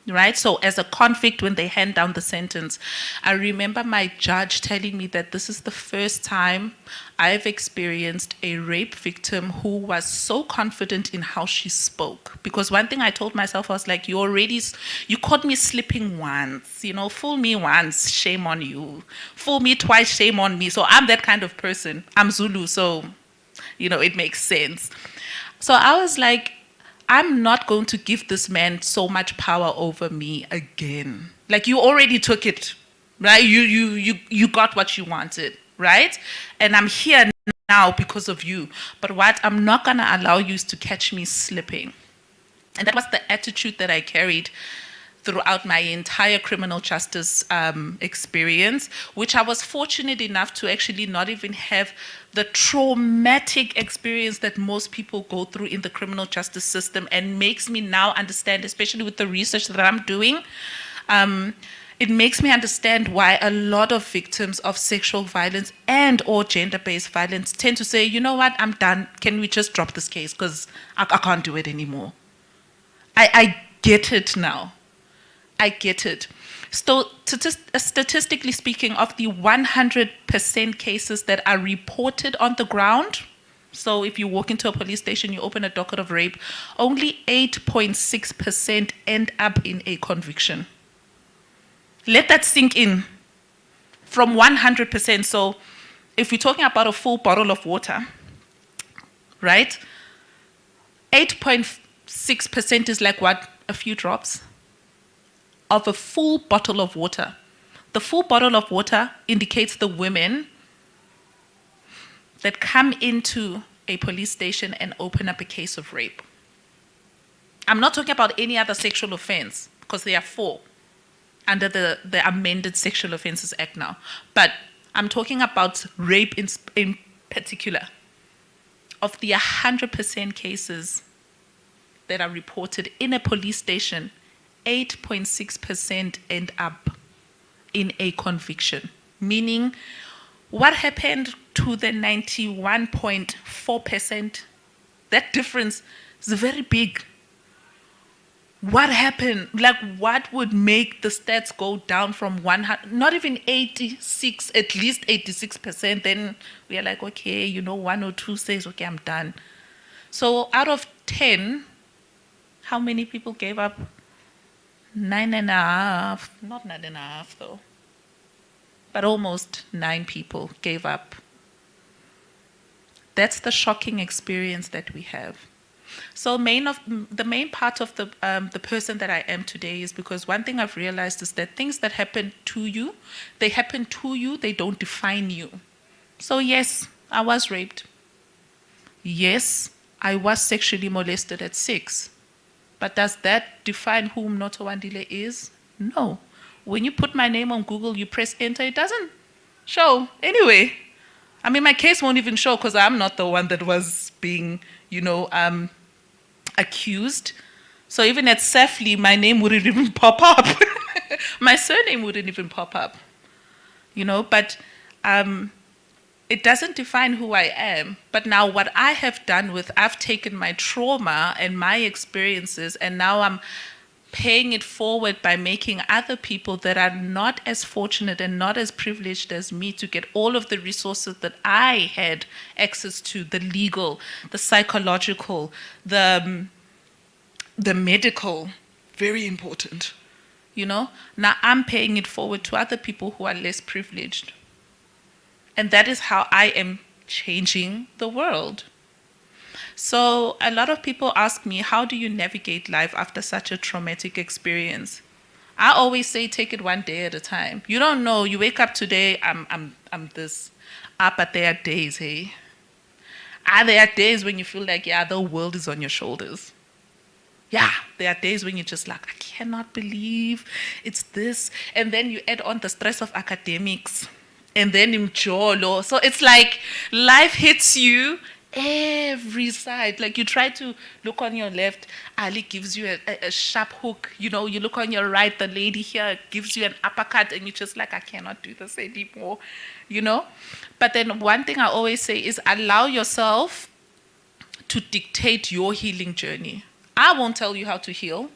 Right? So as a convict, when they hand down the sentence, I remember my judge telling me that this is the first time I've experienced a rape victim who was so confident in how she spoke. Because one thing I told myself, I was like, you caught me slipping once, fool me once, shame on you. Fool me twice, shame on me. So I'm that kind of person. I'm Zulu, so, it makes sense. So I was like, I'm not going to give this man so much power over me again. Like, you already took it, right? You got what you wanted, right? And I'm here now because of you. But what? I'm not going to allow you to catch me slipping. And that was the attitude that I carried throughout my entire criminal justice experience, which I was fortunate enough to actually not even have the traumatic experience that most people go through in the criminal justice system, and makes me now understand, especially with the research that I'm doing, it makes me understand why a lot of victims of sexual violence and or gender-based violence tend to say, you know what, I'm done. Can we just drop this case because I can't do it anymore. I get it now. I get it. So, statistically speaking, of the 100% cases that are reported on the ground, so if you walk into a police station, you open a docket of rape, only 8.6% end up in a conviction. Let that sink in. From 100%, so if we're talking about a full bottle of water, right? 8.6% is like what? A few drops of a full bottle of water. The full bottle of water indicates the women that come into a police station and open up a case of rape. I'm not talking about any other sexual offense, because there are 4 under the amended Sexual Offences Act now. But I'm talking about rape in particular. Of the 100% cases that are reported in a police station, 8.6% end up in a conviction. Meaning, what happened to the 91.4%? That difference is very big. What happened? Like, what would make the stats go down from 100, not even 86, at least 86%? Then we are like, okay, 1 or 2 says, okay, I'm done. So out of 10, how many people gave up? 9.5, not 9.5 though, but almost 9 people gave up. That's the shocking experience that we have. So the main part of the person that I am today is because one thing I've realized is that things that happen to you, they happen to you, they don't define you. So yes, I was raped. Yes, I was sexually molested at 6. But does that define who Mnoto Wandile is? No. When you put my name on Google, you press enter, it doesn't show anyway. I mean, my case won't even show because I'm not the one that was being, accused. So even at Safely, my name wouldn't even pop up. My surname wouldn't even pop up. But it doesn't define who I am. But now what I have done I've taken my trauma and my experiences, and now I'm paying it forward by making other people that are not as fortunate and not as privileged as me to get all of the resources that I had access to, the legal, the psychological, the medical, very important, Now I'm paying it forward to other people who are less privileged. And that is how I am changing the world. So a lot of people ask me, how do you navigate life after such a traumatic experience? I always say, take it one day at a time. You don't know. You wake up today, I'm this. But there are days, hey? There are days when you feel like, the world is on your shoulders. Yeah, there are days when you're just like, I cannot believe it's this. And then you add on the stress of academics. And then imjolo. So it's like life hits you every side. Like you try to look on your left, Ali gives you a sharp hook. You look on your right, the lady here gives you an uppercut, and you're just like, I cannot do this anymore. But then one thing I always say is allow yourself to dictate your healing journey. I won't tell you how to heal.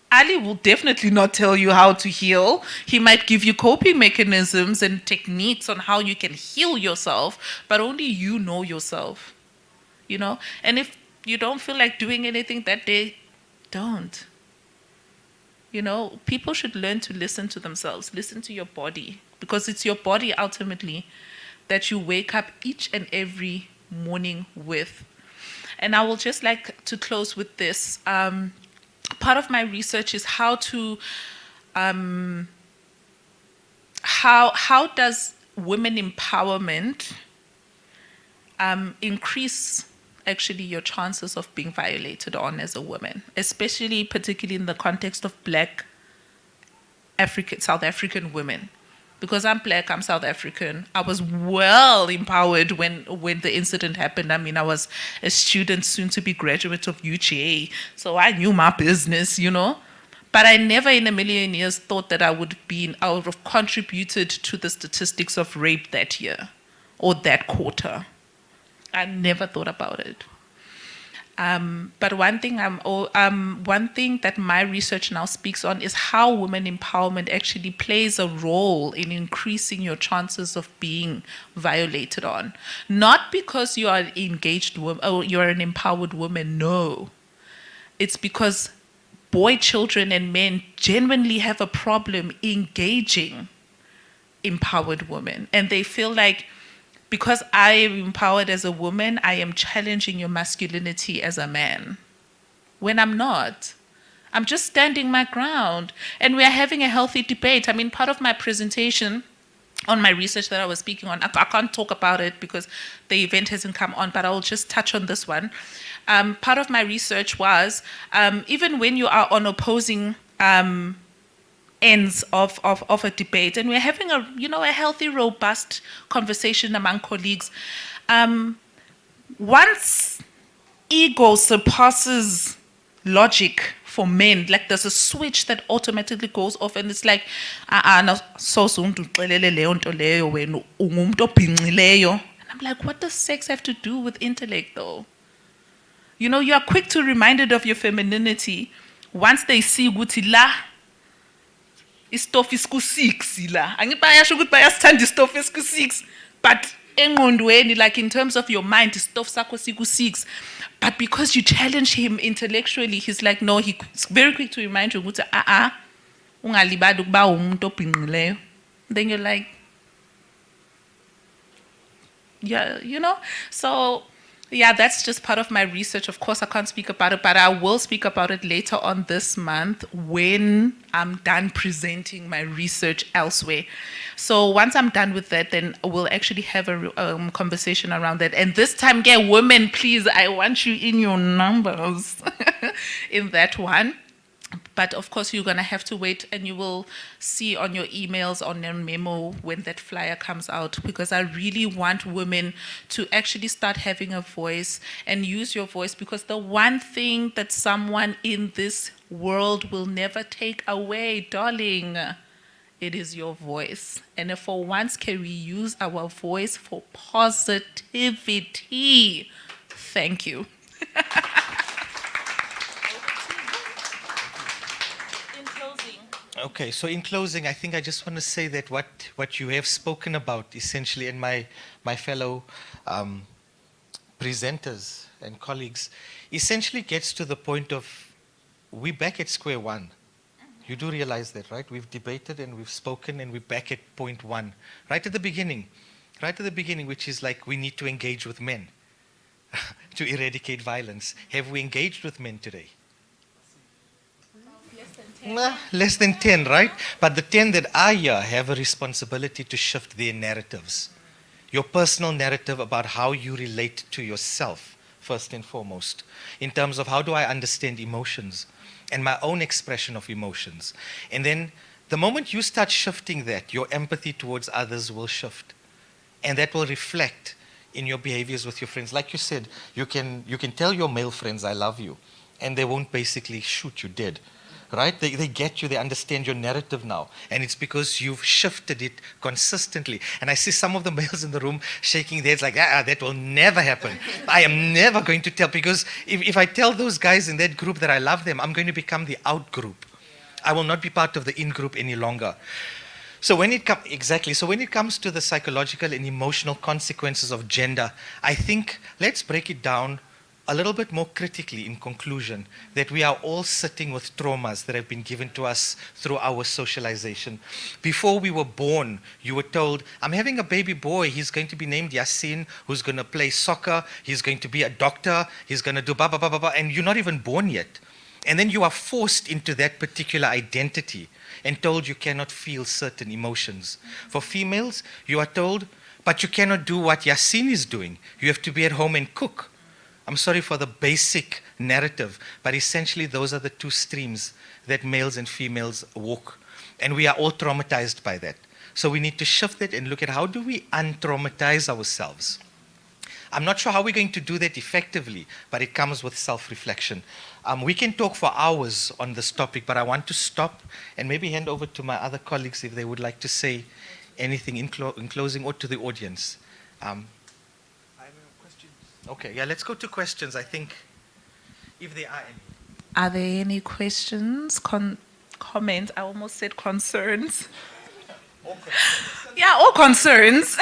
Ali will definitely not tell you how to heal. He might give you coping mechanisms and techniques on how you can heal yourself, but only you know yourself, And if you don't feel like doing anything that day, don't. People should learn to listen to themselves, listen to your body, because it's your body ultimately that you wake up each and every morning with. And I will just like to close with this. Part of my research is how does women empowerment increase actually your chances of being violated on as a woman, particularly in the context of Black South African women. Because I'm Black, I'm South African. I was well empowered when the incident happened. I mean, I was a student, soon to be graduate of UGA, so I knew my business, But I never in a million years thought that I would have contributed to the statistics of rape that year or that quarter. I never thought about it. But one thing that my research now speaks on is how women empowerment actually plays a role in increasing your chances of being violated on. Not because you are an engaged woman or you're an empowered woman, no. It's because children and men genuinely have a problem engaging empowered women. And they feel like because I am empowered as a woman, I am challenging your masculinity as a man. When I'm not. I'm just standing my ground. And we are having a healthy debate. I mean, part of my presentation on my research that I was speaking on, I can't talk about it because the event hasn't come on, but I'll just touch on this one. Part of my research was, even when you are on opposing ends of a debate, and we're having a healthy, robust conversation among colleagues, once ego surpasses logic for men, like there's a switch that automatically goes off, and it's like, and I'm like, what does sex have to do with intellect, though? You know, you are quick to reminded of your femininity once they see ukuthi la istof is ku-6 la. Angibayasho ukuthi bayasithanda istof is-6, but engqondweni, like in terms of your mind, istof sakho siku-6. But because you challenge him intellectually, he's like, no, he's very quick to remind you ukuthi ungalibali ukuba umuntu obhinqileyo. Then you're like, yeah, you know? So yeah, that's just part of my research. Of course, I can't speak about it, but I will speak about it later on this month when I'm done presenting my research elsewhere. So once I'm done with that, then we'll actually have a conversation around that. And this time, women, please, I want you in your numbers in that one. But of course, you're going to have to wait, and you will see on your emails, on your memo, when that flyer comes out, because I really want women to actually start having a voice and use your voice, because the one thing that someone in this world will never take away, darling, it is your voice. And if for once can we use our voice for positivity, thank you. Okay, so in closing, I think I just want to say that what you have spoken about, essentially, and my fellow presenters and colleagues, essentially gets to the point of we're back at square one. You do realize that, right? We've debated and we've spoken and we're back at point one, right at the beginning, which is like we need to engage with men to eradicate violence. Have we engaged with men today? Less than 10, right? But the 10 that are here have a responsibility to shift their narratives. Your personal narrative about how you relate to yourself, first and foremost, in terms of how do I understand emotions and my own expression of emotions. And then the moment you start shifting that, your empathy towards others will shift. And that will reflect in your behaviors with your friends. Like you said, you can tell your male friends, I love you, and they won't basically shoot you dead. Right? They get you, they understand your narrative now. And it's because you've shifted it consistently. And I see some of the males in the room shaking their heads like, that will never happen. I am never going to tell, because if I tell those guys in that group that I love them, I'm going to become the out group. I will not be part of the in group any longer. So when it comes to the psychological and emotional consequences of gender, I think let's break it down a little bit more critically in conclusion, that we are all sitting with traumas that have been given to us through our socialization. Before we were born, you were told, I'm having a baby boy, he's going to be named Yasin, who's going to play soccer, he's going to be a doctor, he's going to do blah, blah, blah, blah, blah, and you're not even born yet. And then you are forced into that particular identity and told you cannot feel certain emotions. For females, you are told, but you cannot do what Yasin is doing. You have to be at home and cook. I'm sorry for the basic narrative, but essentially those are the two streams that males and females walk. And we are all traumatized by that. So we need to shift it and look at how do we un-traumatize ourselves. I'm not sure how we're going to do that effectively, but it comes with self-reflection. We can talk for hours on this topic, but I want to stop and maybe hand over to my other colleagues if they would like to say anything in closing, or to the audience. Okay, yeah, let's go to questions, I think, if there are any. Are there any questions, comments? I almost said concerns. Yeah, or concerns.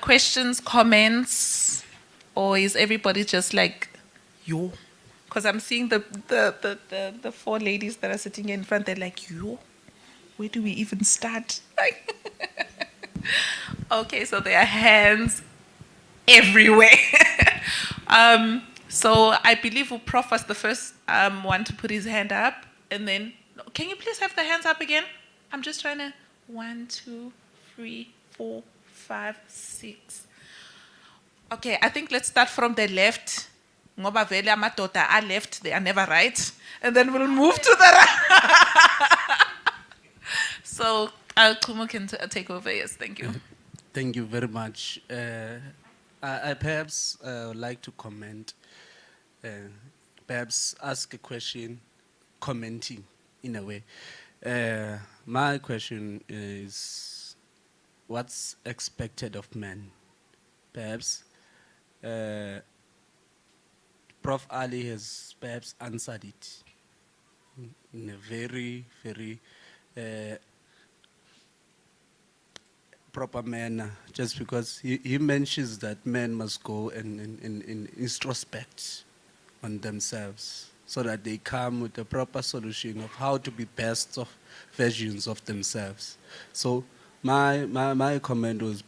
Questions, comments, or is everybody just like, yo? Because I'm seeing the 4 ladies that are sitting in front, they're like, yo, where do we even start? Like, Okay, so there are hands everywhere. So I believe Prof was the first one to put his hand up. And then, can you please have the hands up again? I'm just trying to, 1, 2, 3, 4, 5, 6. Okay, I think let's start from the left. Ngoba vele amadoda are left, they are never right. And then we'll move to the right. So, Kumo can take over, yes, thank you. Thank you very much. I perhaps would like to comment, perhaps ask a question, commenting in a way. My question is, what's expected of men? Perhaps Prof. Ali has perhaps answered it in a very, very proper manner, just because he mentions that men must go and introspect on themselves so that they come with a proper solution of how to be best of versions of themselves. So my comment would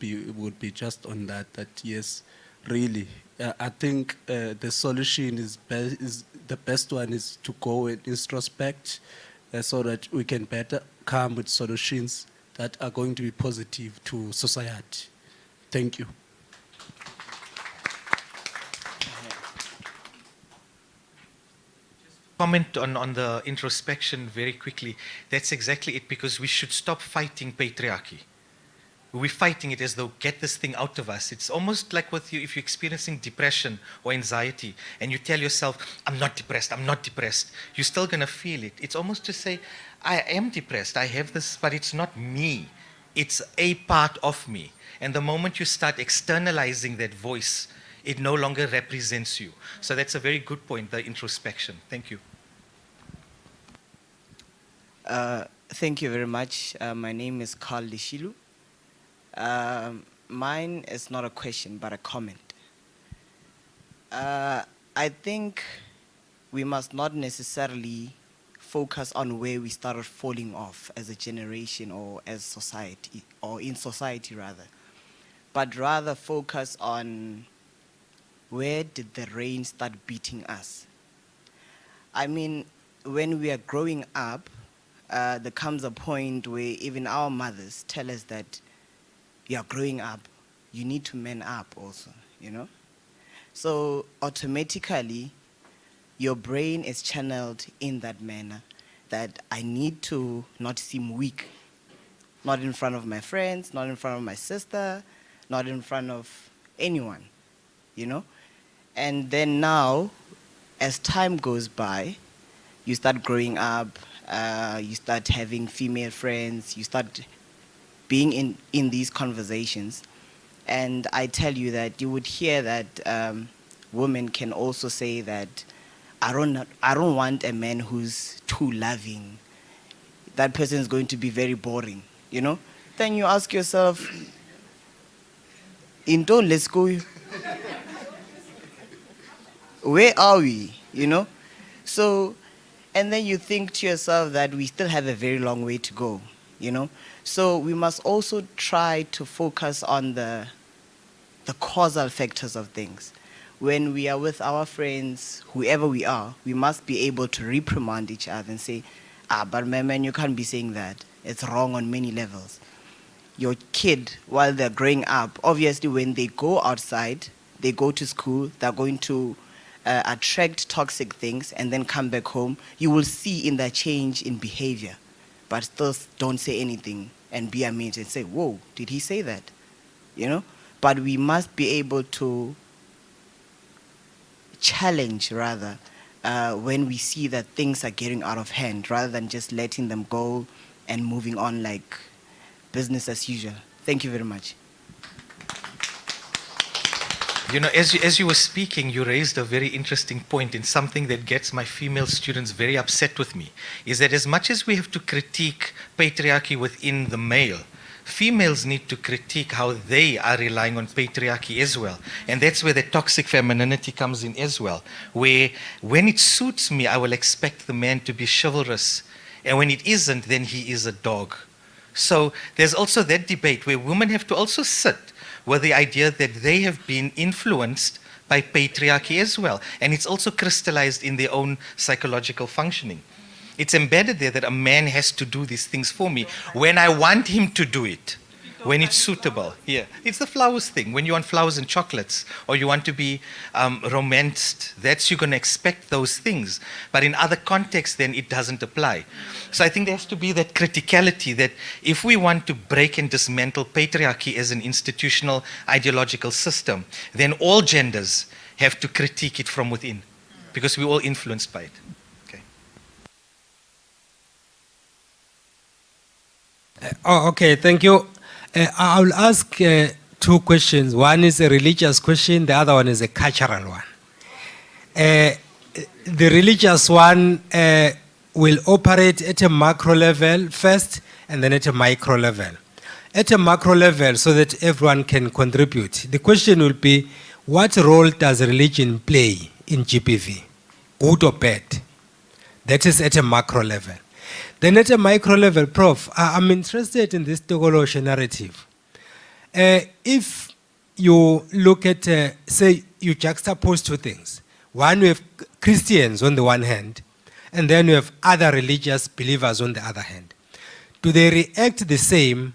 be just on that yes, really, I think the solution is the best one is to go and introspect so that we can better come with solutions that are going to be positive to society. Thank you. Comment on the introspection very quickly. That's exactly it, because we should stop fighting patriarchy. We're fighting it as though get this thing out of us. It's almost like with you, if you're experiencing depression or anxiety and you tell yourself, I'm not depressed, you're still going to feel it. It's almost to say, I am depressed, I have this, but it's not me. It's a part of me. And the moment you start externalizing that voice, it no longer represents you. So that's a very good point, the introspection. Thank you. Thank you very much. My name is Carl Lishilu. Mine is not a question, but a comment. I think we must not necessarily focus on where we started falling off as a generation or as society, or in society rather, but rather focus on where did the rain start beating us. I mean, when we are growing up, there comes a point where even our mothers tell us that you are growing up, you need to man up also, you know? So automatically, your brain is channeled in that manner, that I need to not seem weak, not in front of my friends, not in front of my sister, not in front of anyone, you know? And then now, as time goes by, you start growing up, you start having female friends, you start being in these conversations. And I tell you that you would hear that women can also say that, I don't want a man who's too loving. That person is going to be very boring, you know? Then you ask yourself, Into, let's go. Where are we, you know? So, and then you think to yourself that we still have a very long way to go, you know? So we must also try to focus on the causal factors of things. When we are with our friends, whoever we are, we must be able to reprimand each other and say, but my man, you can't be saying that. It's wrong on many levels. Your kid, while they're growing up, obviously when they go outside, they go to school, they're going to attract toxic things and then come back home. You will see in that change in behavior, but still don't say anything and be amazed and say, whoa, did he say that? You know? But we must be able to challenge, rather, when we see that things are getting out of hand, rather than just letting them go and moving on like business as usual. Thank you very much. You know, as you were speaking, you raised a very interesting point, in something that gets my female students very upset with me, is that as much as we have to critique patriarchy within the male, females need to critique how they are relying on patriarchy as well. And that's where the toxic femininity comes in as well, where when it suits me, I will expect the man to be chivalrous. And when it isn't, then he is a dog. So there's also that debate where women have to also sit with the idea that they have been influenced by patriarchy as well. And it's also crystallized in their own psychological functioning. It's embedded there that a man has to do these things for me when I want him to do it, when it's suitable. Yeah, it's the flowers thing. When you want flowers and chocolates, or you want to be romanced, that's you're going to expect those things. But in other contexts, then it doesn't apply. So I think there has to be that criticality that if we want to break and dismantle patriarchy as an institutional ideological system, then all genders have to critique it from within, because we're all influenced by it. Okay, thank you. I will ask two questions. One is a religious question, the other one is a cultural one. The religious one will operate at a macro level first and then at a micro level. At a macro level, so that everyone can contribute, the question will be, what role does religion play in GBV, good or bad? That is at a macro level. Then at a micro level, Prof, I'm interested in this Tokoloshi narrative. If you look at, say, you juxtapose two things. One, you have Christians on the one hand, and then you have other religious believers on the other hand. Do they react the same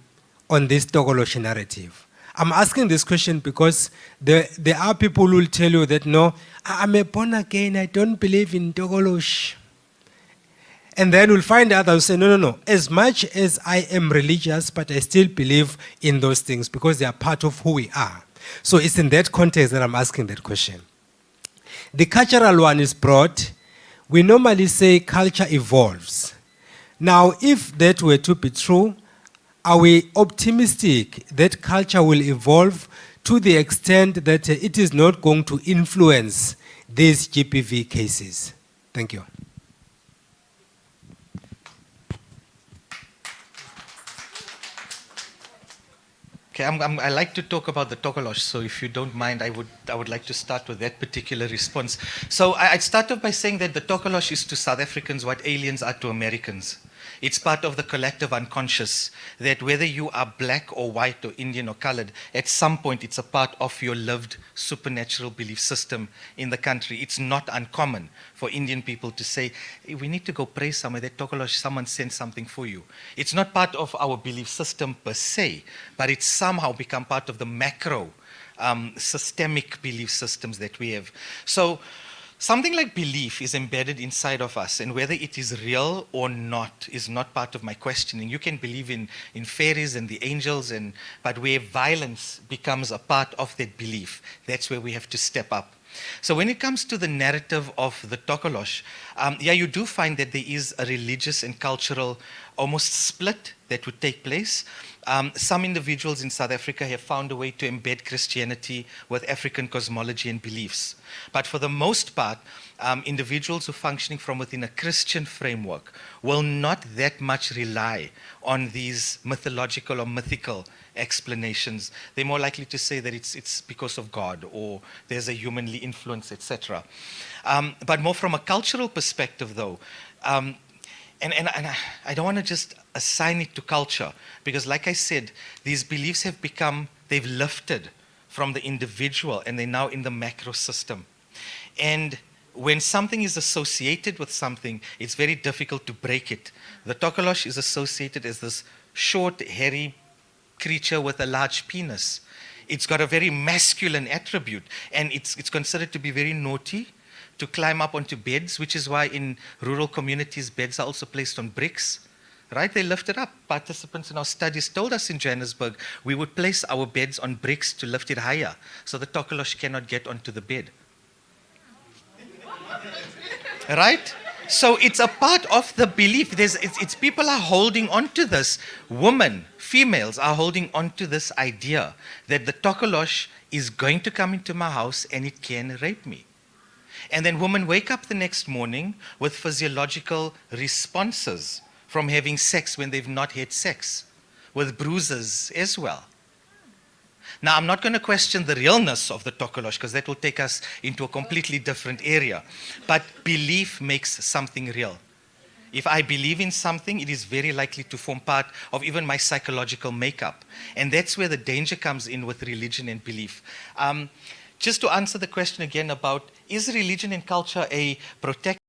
on this Tokoloshi narrative? I'm asking this question because there are people who will tell you that, no, I'm a born again, I don't believe in Tokoloshi. And then we'll find others who say, no. As much as I am religious, but I still believe in those things because they are part of who we are. So it's in that context that I'm asking that question. The cultural one is broad. We normally say culture evolves. Now, if that were to be true, are we optimistic that culture will evolve to the extent that it is not going to influence these GBV cases? Thank you. Okay, I like to talk about the Tokolosh, so if you don't mind, I would like to start with that particular response. So I'd start off by saying that the Tokolosh is to South Africans what aliens are to Americans. It's part of the collective unconscious that whether you are black or white or Indian or colored, at some point it's a part of your lived supernatural belief system in the country. It's not uncommon for Indian people to say, hey, we need to go pray somewhere, that Tokolosh, someone sent something for you. It's not part of our belief system per se, but it's somehow become part of the macro systemic belief systems that we have. So something like belief is embedded inside of us, and whether it is real or not is not part of my questioning. You can believe in fairies and the angels, but where violence becomes a part of that belief, that's where we have to step up. So when it comes to the narrative of the Tokolosh, you do find that there is a religious and cultural almost split that would take place. Some individuals in South Africa have found a way to embed Christianity with African cosmology and beliefs. But for the most part, individuals who are functioning from within a Christian framework will not that much rely on these mythological or mythical explanations. They're more likely to say that it's because of God or there's a humanly influence, etc. But more from a cultural perspective, though, and I don't want to just assign it to culture, because like I said, these beliefs have become, they've lifted from the individual and they're now in the macro system. And when something is associated with something, it's very difficult to break it. The Tokolosh is associated as this short, hairy creature with a large penis. It's got a very masculine attribute, and it's considered to be very naughty to climb up onto beds, which is why in rural communities, beds are also placed on bricks, right? They lift it up. Participants in our studies told us in Johannesburg, we would place our beds on bricks to lift it higher, so the Tokolosh cannot get onto the bed. Right? So it's a part of the belief. It's people are holding on to this. Women, females are holding on to this idea that the Tokolosh is going to come into my house and it can rape me. And then women wake up the next morning with physiological responses from having sex when they've not had sex, with bruises as well. Now, I'm not going to question the realness of the Tokolosh, because that will take us into a completely different area. But belief makes something real. If I believe in something, it is very likely to form part of even my psychological makeup. And that's where the danger comes in with religion and belief. Just to answer the question again about, is religion and culture a protective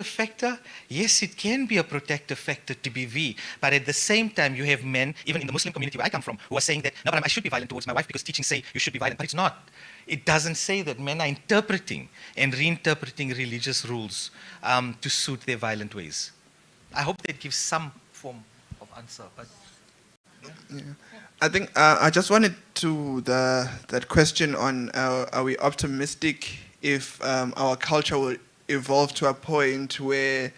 factor? Yes, it can be a protective factor to BV, but at the same time, you have men, even in the Muslim community where I come from, who are saying that, no, but I should be violent towards my wife because teachings say you should be violent, but it's not. It doesn't say that. Men are interpreting and reinterpreting religious rules to suit their violent ways. I hope that gives some form of answer. But yeah. I think I just wanted to that question on are we optimistic if our culture will evolve to a point where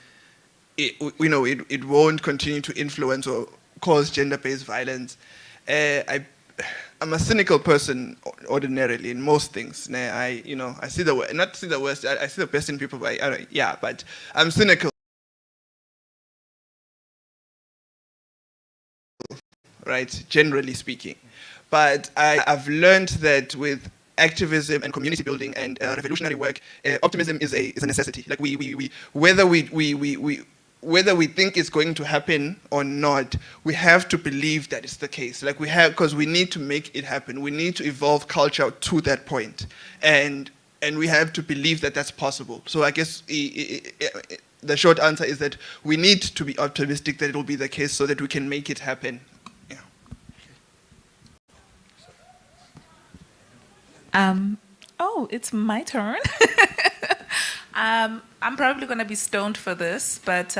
it won't continue to influence or cause gender-based violence. I'm a cynical person ordinarily in most things. I see the not see the worst. I see the best in people, but but I'm cynical. Right, generally speaking. But I've learned that with activism and community building and revolutionary work, optimism is a necessity. Like whether we think it's going to happen or not, we have to believe that it's the case. Like because we need to make it happen. We need to evolve culture to that point, and we have to believe that that's possible. So I guess the short answer is that we need to be optimistic that it will be the case so that we can make it happen. Oh, it's my turn. I'm probably going to be stoned for this, but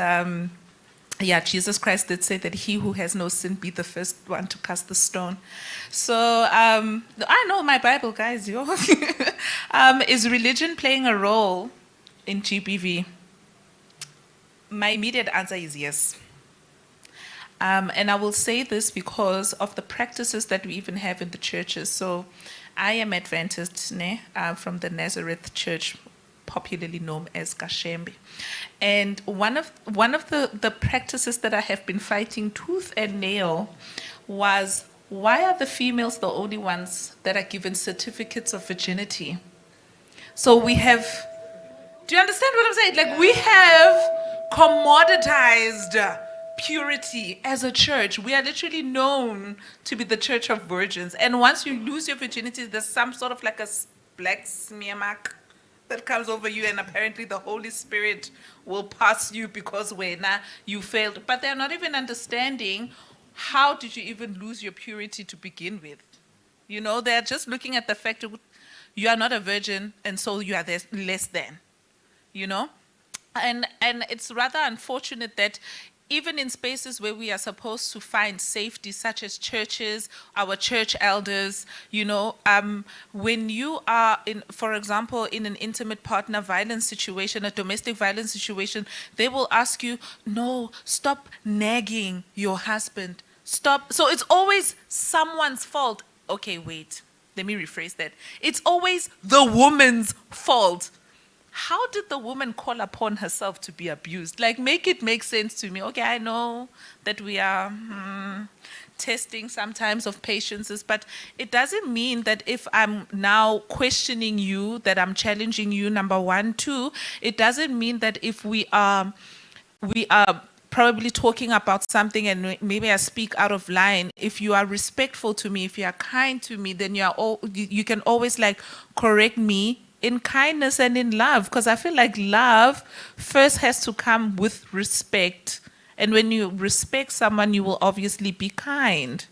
Jesus Christ did say that he who has no sin be the first one to cast the stone. So I know my Bible, guys. Is religion playing a role in GBV? My immediate answer is yes. And I will say this because of the practices that we even have in the churches. So I am Adventist from the Nazareth Church, popularly known as Kashembe. And one of the practices that I have been fighting tooth and nail was, why are the females the only ones that are given certificates of virginity? So we have, do you understand what I'm saying? Like, we have commoditized purity as a church. We are literally known to be the church of virgins. And once you lose your virginity, there's some sort of like a black smear mark that comes over you, and apparently the Holy Spirit will pass you because when you failed. But they're not even understanding, how did you even lose your purity to begin with? They're just looking at the fact that you are not a virgin, and so you are less than. And it's rather unfortunate that even in spaces where we are supposed to find safety, such as churches, our church elders, when you are, for example, in an intimate partner violence situation, a domestic violence situation, they will ask you, no, stop nagging your husband. Stop. So it's always someone's fault. Okay, wait, let me rephrase that. It's always the woman's fault. How did the woman call upon herself to be abused? Like, make it make sense to me. Okay, I know that we are testing sometimes of patiences, but it doesn't mean that if I'm now questioning you, that I'm challenging you, number one. Two, it doesn't mean that if we are probably talking about something and maybe I speak out of line, if you are respectful to me, if you are kind to me, then you can always correct me in kindness and in love, because I feel like love first has to come with respect. And when you respect someone, you will obviously be kind.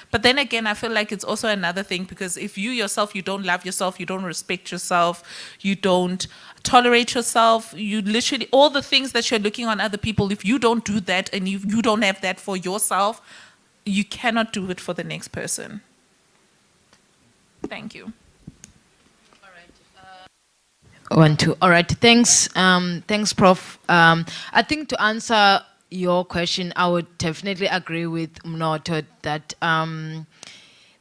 But then again, I feel like it's also another thing, because if you yourself, you don't love yourself, you don't respect yourself, you don't tolerate yourself, you literally, all the things that you're looking on other people, if you don't do that and you don't have that for yourself, you cannot do it for the next person. Thank you. One, two. All right. Thanks. Thanks, Prof. I think to answer your question, I would definitely agree with Mnoto that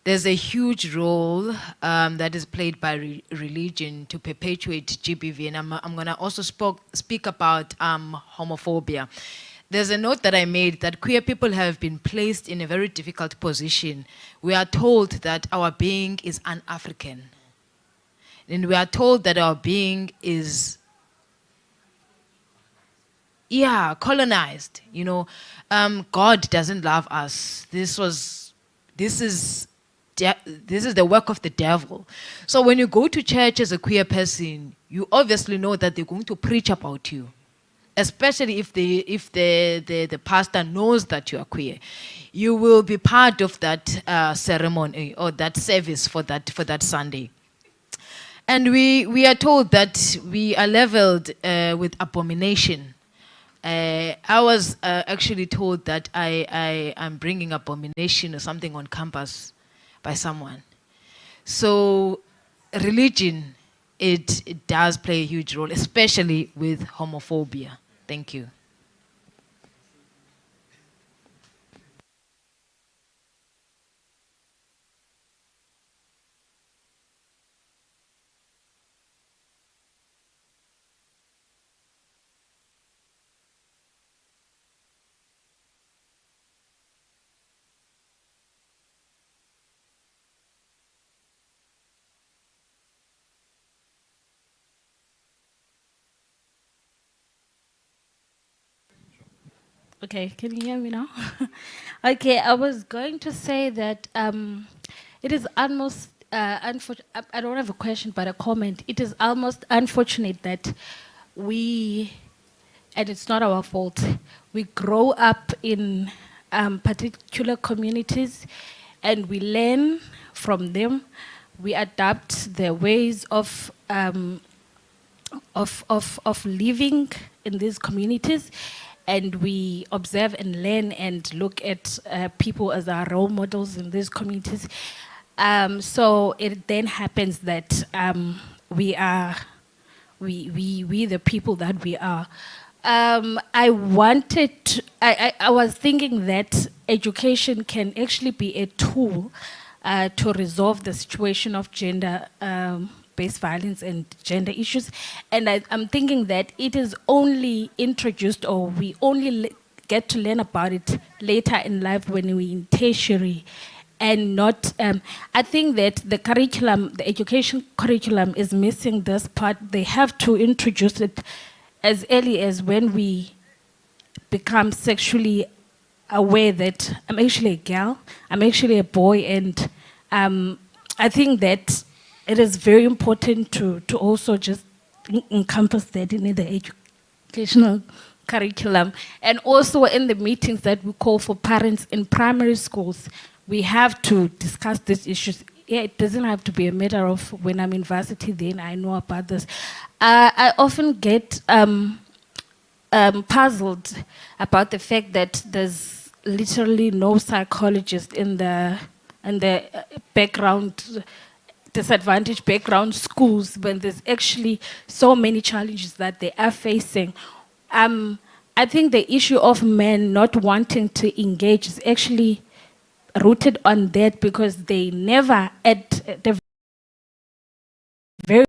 there's a huge role that is played by religion to perpetuate GBV, and I'm going to also speak about homophobia. There's a note that I made that queer people have been placed in a very difficult position. We are told that our being is un-African. And we are told that our being is, colonized. God doesn't love us. This is the work of the devil. So when you go to church as a queer person, you obviously know that they're going to preach about you, especially if the pastor knows that you are queer. You will be part of that ceremony or that service for that Sunday. And we are told that we are leveled with abomination. I was actually told that I am bringing abomination or something on campus by someone. So religion, it does play a huge role, especially with homophobia. Thank you. Okay, can you hear me now? Okay, I was going to say that it is almost unfortunate. I don't have a question, but a comment. It is almost unfortunate that we, and it's not our fault, we grow up in particular communities and we learn from them. We adapt their ways of living in these communities, and we observe and learn and look at people as our role models in these communities. So it then happens that we the people that we are. I was thinking that education can actually be a tool to resolve the situation of gender based violence and gender issues. And I'm thinking that it is only introduced, or we only get to learn about it later in life when we're in tertiary, and not, I think that the curriculum, the education curriculum is missing this part. They have to introduce it as early as when we become sexually aware that I'm actually a girl, I'm actually a boy, and I think that it is very important to also just encompass that in the educational curriculum. And also in the meetings that we call for parents in primary schools, we have to discuss these issues. Yeah, it doesn't have to be a matter of when I'm in varsity, then I know about this. I often get puzzled about the fact that there's literally no psychologist in the background, disadvantaged background schools, when there's actually so many challenges that they are facing. I think the issue of men not wanting to engage is actually rooted on that, because they never, at the very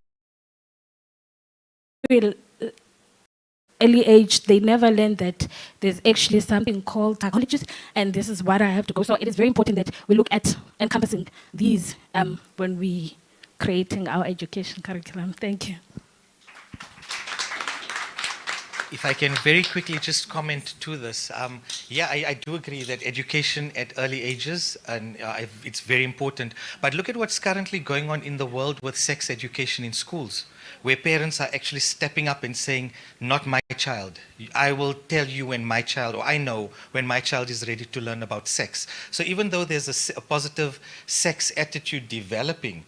early age, they never learn that there's actually something called psychologists, and this is what I have to go. So it is very important that we look at encompassing these when we creating our education curriculum. Thank you. If I can very quickly just comment to this. I do agree that education at early ages, and it's very important. But look at what's currently going on in the world with sex education in schools, where parents are actually stepping up and saying, not my child. I will tell you when my child, or I know when my child is ready to learn about sex. So even though there's a positive sex attitude developing,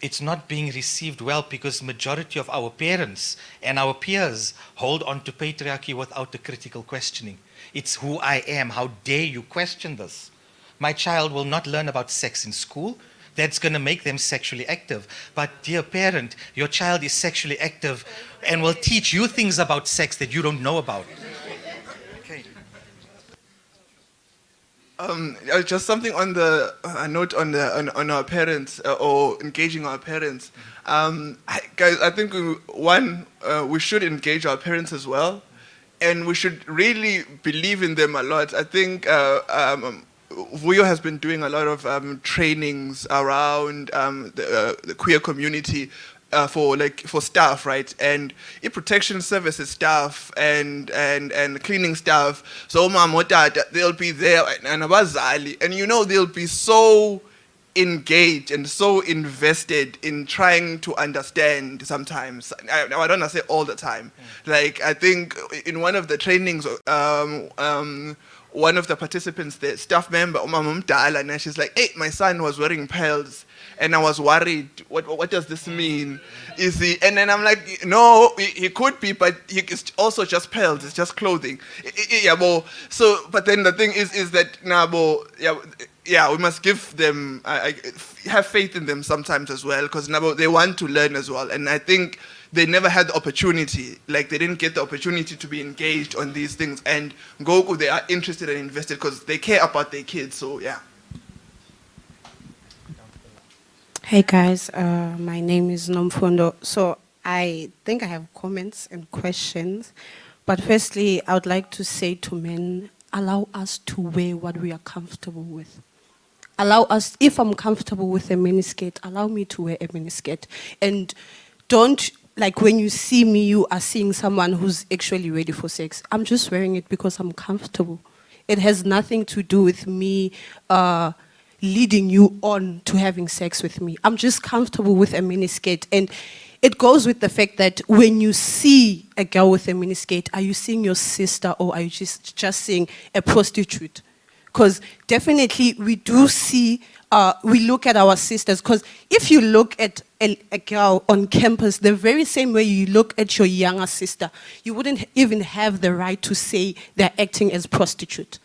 it's not being received well, because majority of our parents and our peers hold on to patriarchy without the critical questioning. It's who I am. How dare you question this? My child will not learn about sex in school. That's going to make them sexually active. But dear parent, your child is sexually active and will teach you things about sex that you don't know about. Okay. Just something on the note on our parents, or engaging our parents. Guys, I think we should engage our parents as well, and we should really believe in them a lot. I think Vuyo has been doing a lot of trainings around the queer community, for staff, right? And protection services staff and cleaning staff. So they'll be there and abazali, and they'll be so engaged and so invested in trying to understand sometimes. I don't want to say all the time. Like, I think in one of the trainings, one of the participants, the staff member, and she's like, hey, my son was wearing pearls and I was worried, what does this mean? Is he? And then I'm like, no, he could be, but it's also just pearls, it's just clothing. So, but then the thing is that, we must give them, have faith in them sometimes as well, because they want to learn as well. And I think they never had the opportunity, like they didn't get the opportunity to be engaged on these things. And Goku, they are interested and invested because they care about their kids, so yeah. Hey guys, my name is Nomfundo. So I think I have comments and questions. But firstly, I would like to say to men, allow us to wear what we are comfortable with. Allow us, if I'm comfortable with a miniskirt, allow me to wear a miniskirt. And don't, like when you see me, you are seeing someone who's actually ready for sex. I'm just wearing it because I'm comfortable. It has nothing to do with me leading you on to having sex with me. I'm just comfortable with a miniskirt. And it goes with the fact that when you see a girl with a miniskirt, are you seeing your sister or are you just seeing a prostitute? Because definitely we do see, we look at our sisters, because if you look at a girl on campus, the very same way you look at your younger sister, you wouldn't even have the right to say they're acting as prostitute.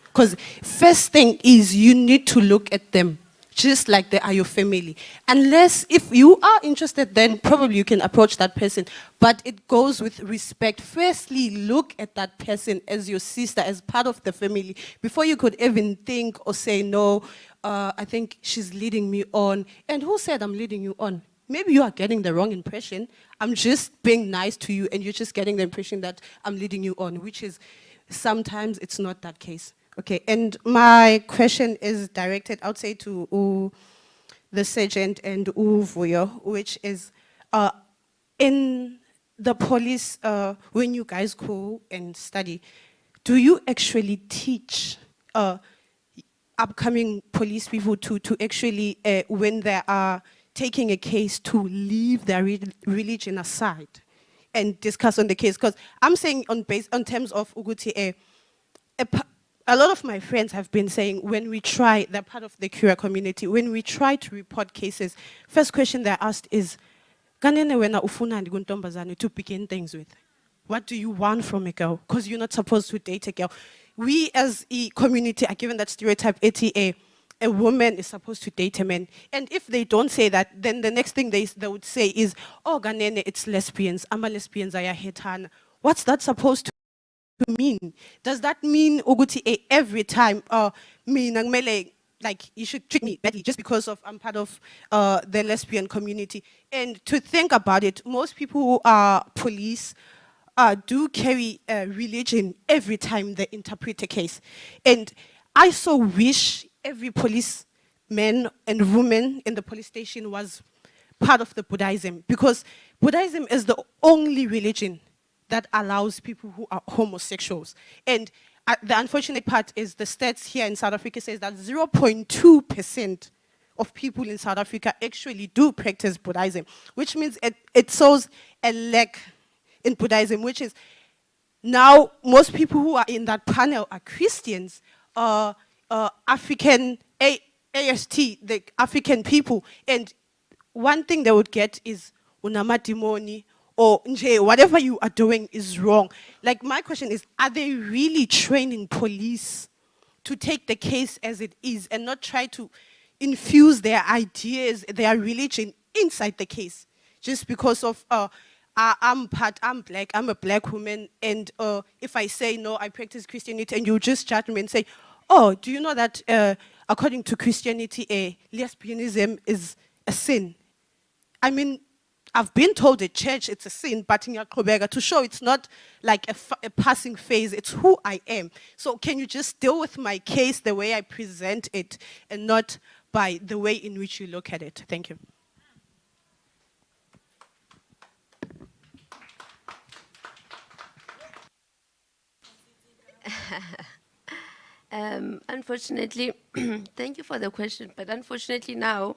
Because first thing is you need to look at them just like they are your family. Unless if you are interested, then probably you can approach that person. But it goes with respect. Firstly, look at that person as your sister, as part of the family, before you could even think or say, no, I think she's leading me on. And who said I'm leading you on? Maybe you are getting the wrong impression. I'm just being nice to you and you're just getting the impression that I'm leading you on, which is sometimes it's not that case. Okay, and my question is directed, I would say, to the sergeant and Vuyo, which is, in the police, when you guys go and study, do you actually teach upcoming police people to actually, when they are taking a case, to leave their religion aside and discuss on the case? Because I'm saying on terms of Uguti, a lot of my friends have been saying when we try, they're part of the queer community, when we try to report cases, first question they're asked is, to begin things with? What do you want from a girl? Because you're not supposed to date a girl. We as a community are given that stereotype, ATA, a woman is supposed to date a man. And if they don't say that, then the next thing they would say is, oh, Ganene, it's lesbians, ama lesbians are hetana. What's that supposed to mean? Does that mean Uguti every time like you should treat me badly just because of I'm part of the lesbian community? And to think about it, most people who are police do carry religion every time they interpret a case. And I so wish every policeman and woman in the police station was part of the Buddhism, because Buddhism is the only religion that allows people who are homosexuals. And the unfortunate part is the stats here in South Africa says that 0.2% of people in South Africa actually do practice Buddhism, which means it shows a lack in Buddhism, which is now most people who are in that panel are Christians, African, AST, the African people. And one thing they would get is unamadimoni, or whatever you are doing is wrong. Like, my question is, are they really training police to take the case as it is and not try to infuse their ideas, their religion inside the case? Just because of, I'm black, I'm a black woman, and if I say, no, I practice Christianity, and you just judge me and say, oh, do you know that according to Christianity, lesbianism is a sin? I mean, I've been told at church it's a sin, but in Yakobega, to show it's not like a passing phase, it's who I am. So can you just deal with my case the way I present it and not by the way in which you look at it? Thank you. Unfortunately, thank you for the question, but unfortunately now,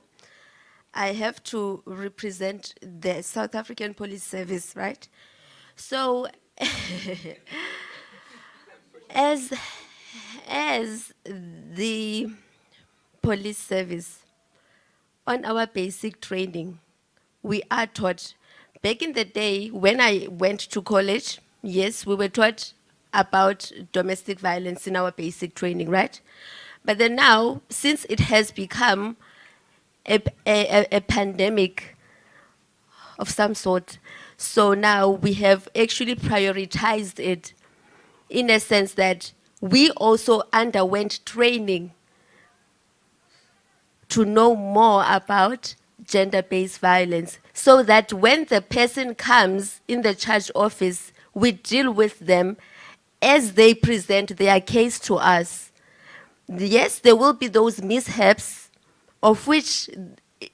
I have to represent the South African Police Service, right? So, as the police service, on our basic training, we are taught. Back in the day, when I went to college, yes, we were taught about domestic violence in our basic training, right? But then now, since it has become a pandemic of some sort, so now we have actually prioritized it in a sense that we also underwent training to know more about gender-based violence, so that when the person comes in the charge office, we deal with them as they present their case to us. Yes, there will be those mishaps, of which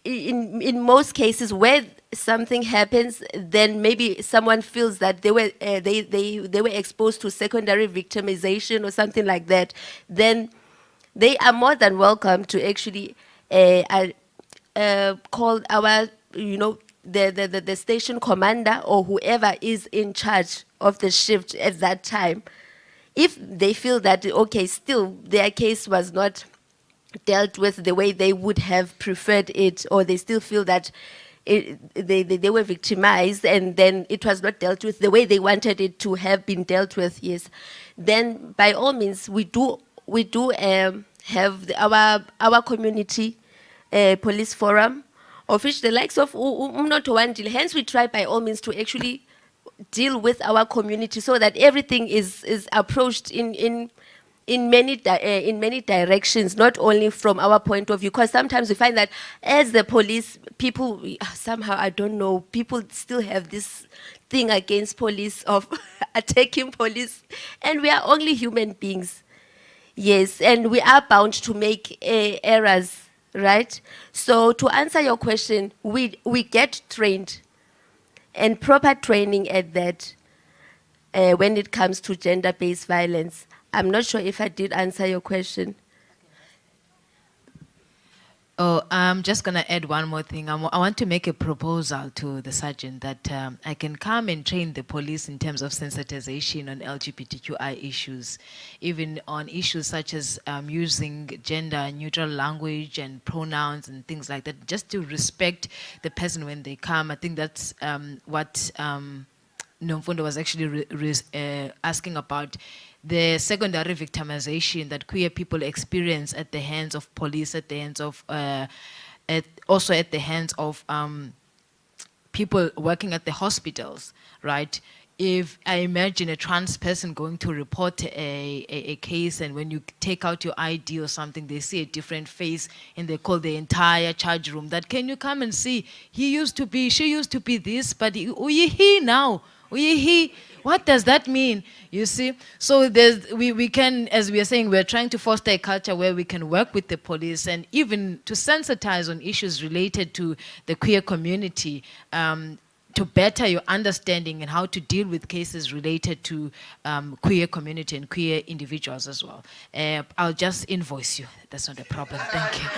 in most cases where something happens, then maybe someone feels that they were exposed to secondary victimization or something like that, then they are more than welcome to actually call our, the station commander or whoever is in charge of the shift at that time. If they feel that, okay, still their case was not dealt with the way they would have preferred it, or they still feel that they were victimized and then it was not dealt with the way they wanted it to have been dealt with, yes, then by all means we do have our community police forum, of which the likes of Umnotho, hence we try by all means to actually deal with our community so that everything is approached in many directions, not only from our point of view, because sometimes we find that as the police, people somehow, I don't know, people still have this thing against police of attacking police, and we are only human beings, yes, and we are bound to make errors, right? So to answer your question, we get trained, and proper training at that when it comes to gender-based violence. I'm not sure if I did answer your question. Oh, I'm just going to add one more thing. I want to make a proposal to the sergeant that I can come and train the police in terms of sensitization on LGBTQI issues, even on issues such as using gender-neutral language and pronouns and things like that, just to respect the person when they come. I think that's what Nomfundo was actually asking about, the secondary victimization that queer people experience at the hands of police, at the hands of, also at the hands of people working at the hospitals, right? If I imagine a trans person going to report a case, and when you take out your ID or something, they see a different face and they call the entire charge room that, can you come and see, he used to be, she used to be this, but he now, he. What does that mean? You see? So we can, as we are saying, we're trying to foster a culture where we can work with the police and even to sensitize on issues related to the queer community, to better your understanding and how to deal with cases related to queer community and queer individuals as well. I'll just invoice you. That's not a problem. Thank you.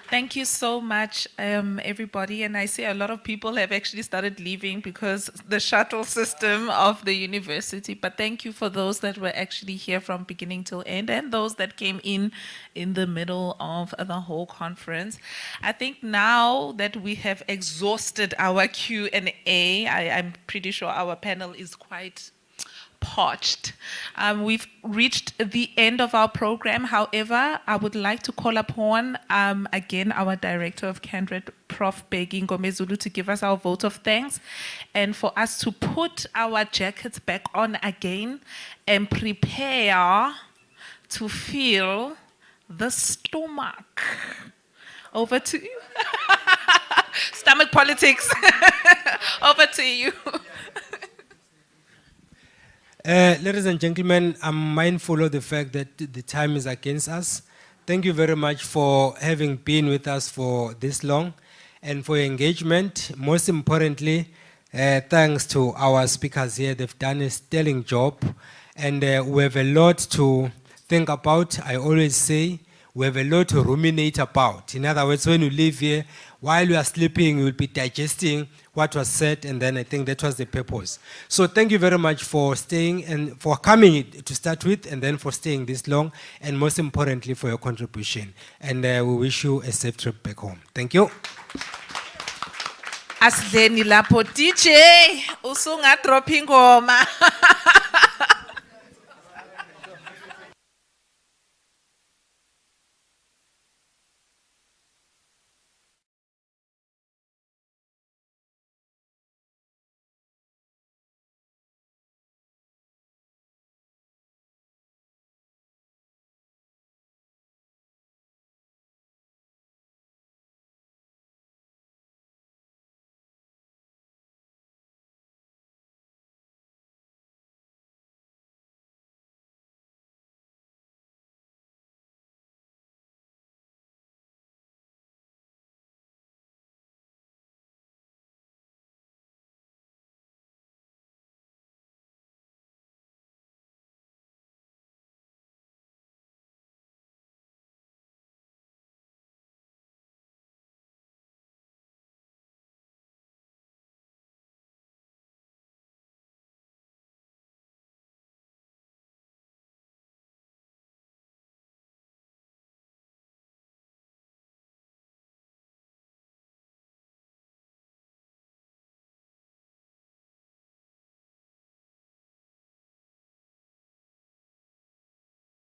Thank you so much, everybody. And I see a lot of people have actually started leaving because the shuttle system of the university. But thank you for those that were actually here from beginning till end, and those that came in the middle of the whole conference. I think now that we have exhausted our Q&A, I'm pretty sure our panel is quite parched. We've reached the end of our program. However, I would like to call upon again our director of CANRAD, Prof. Bheki Ngomezulu, to give us our vote of thanks and for us to put our jackets back on again and prepare to feel the stomach. Over to you. Stomach politics. Over to you. Ladies and gentlemen, I'm mindful of the fact that the time is against us. Thank you very much for having been with us for this long and for your engagement. Most importantly, Thanks to our speakers here, they've done a sterling job, and we have a lot to think about. I always say we have a lot to ruminate about. In other words, when you live here, while you are sleeping, you will be digesting what was said, and then I think that was the purpose. So thank you very much for staying and for coming to start with, and then for staying this long, and most importantly for your contribution. And we wish you a safe trip back home. Thank you. Asidleni lapho DJ usunga dropping ngoma.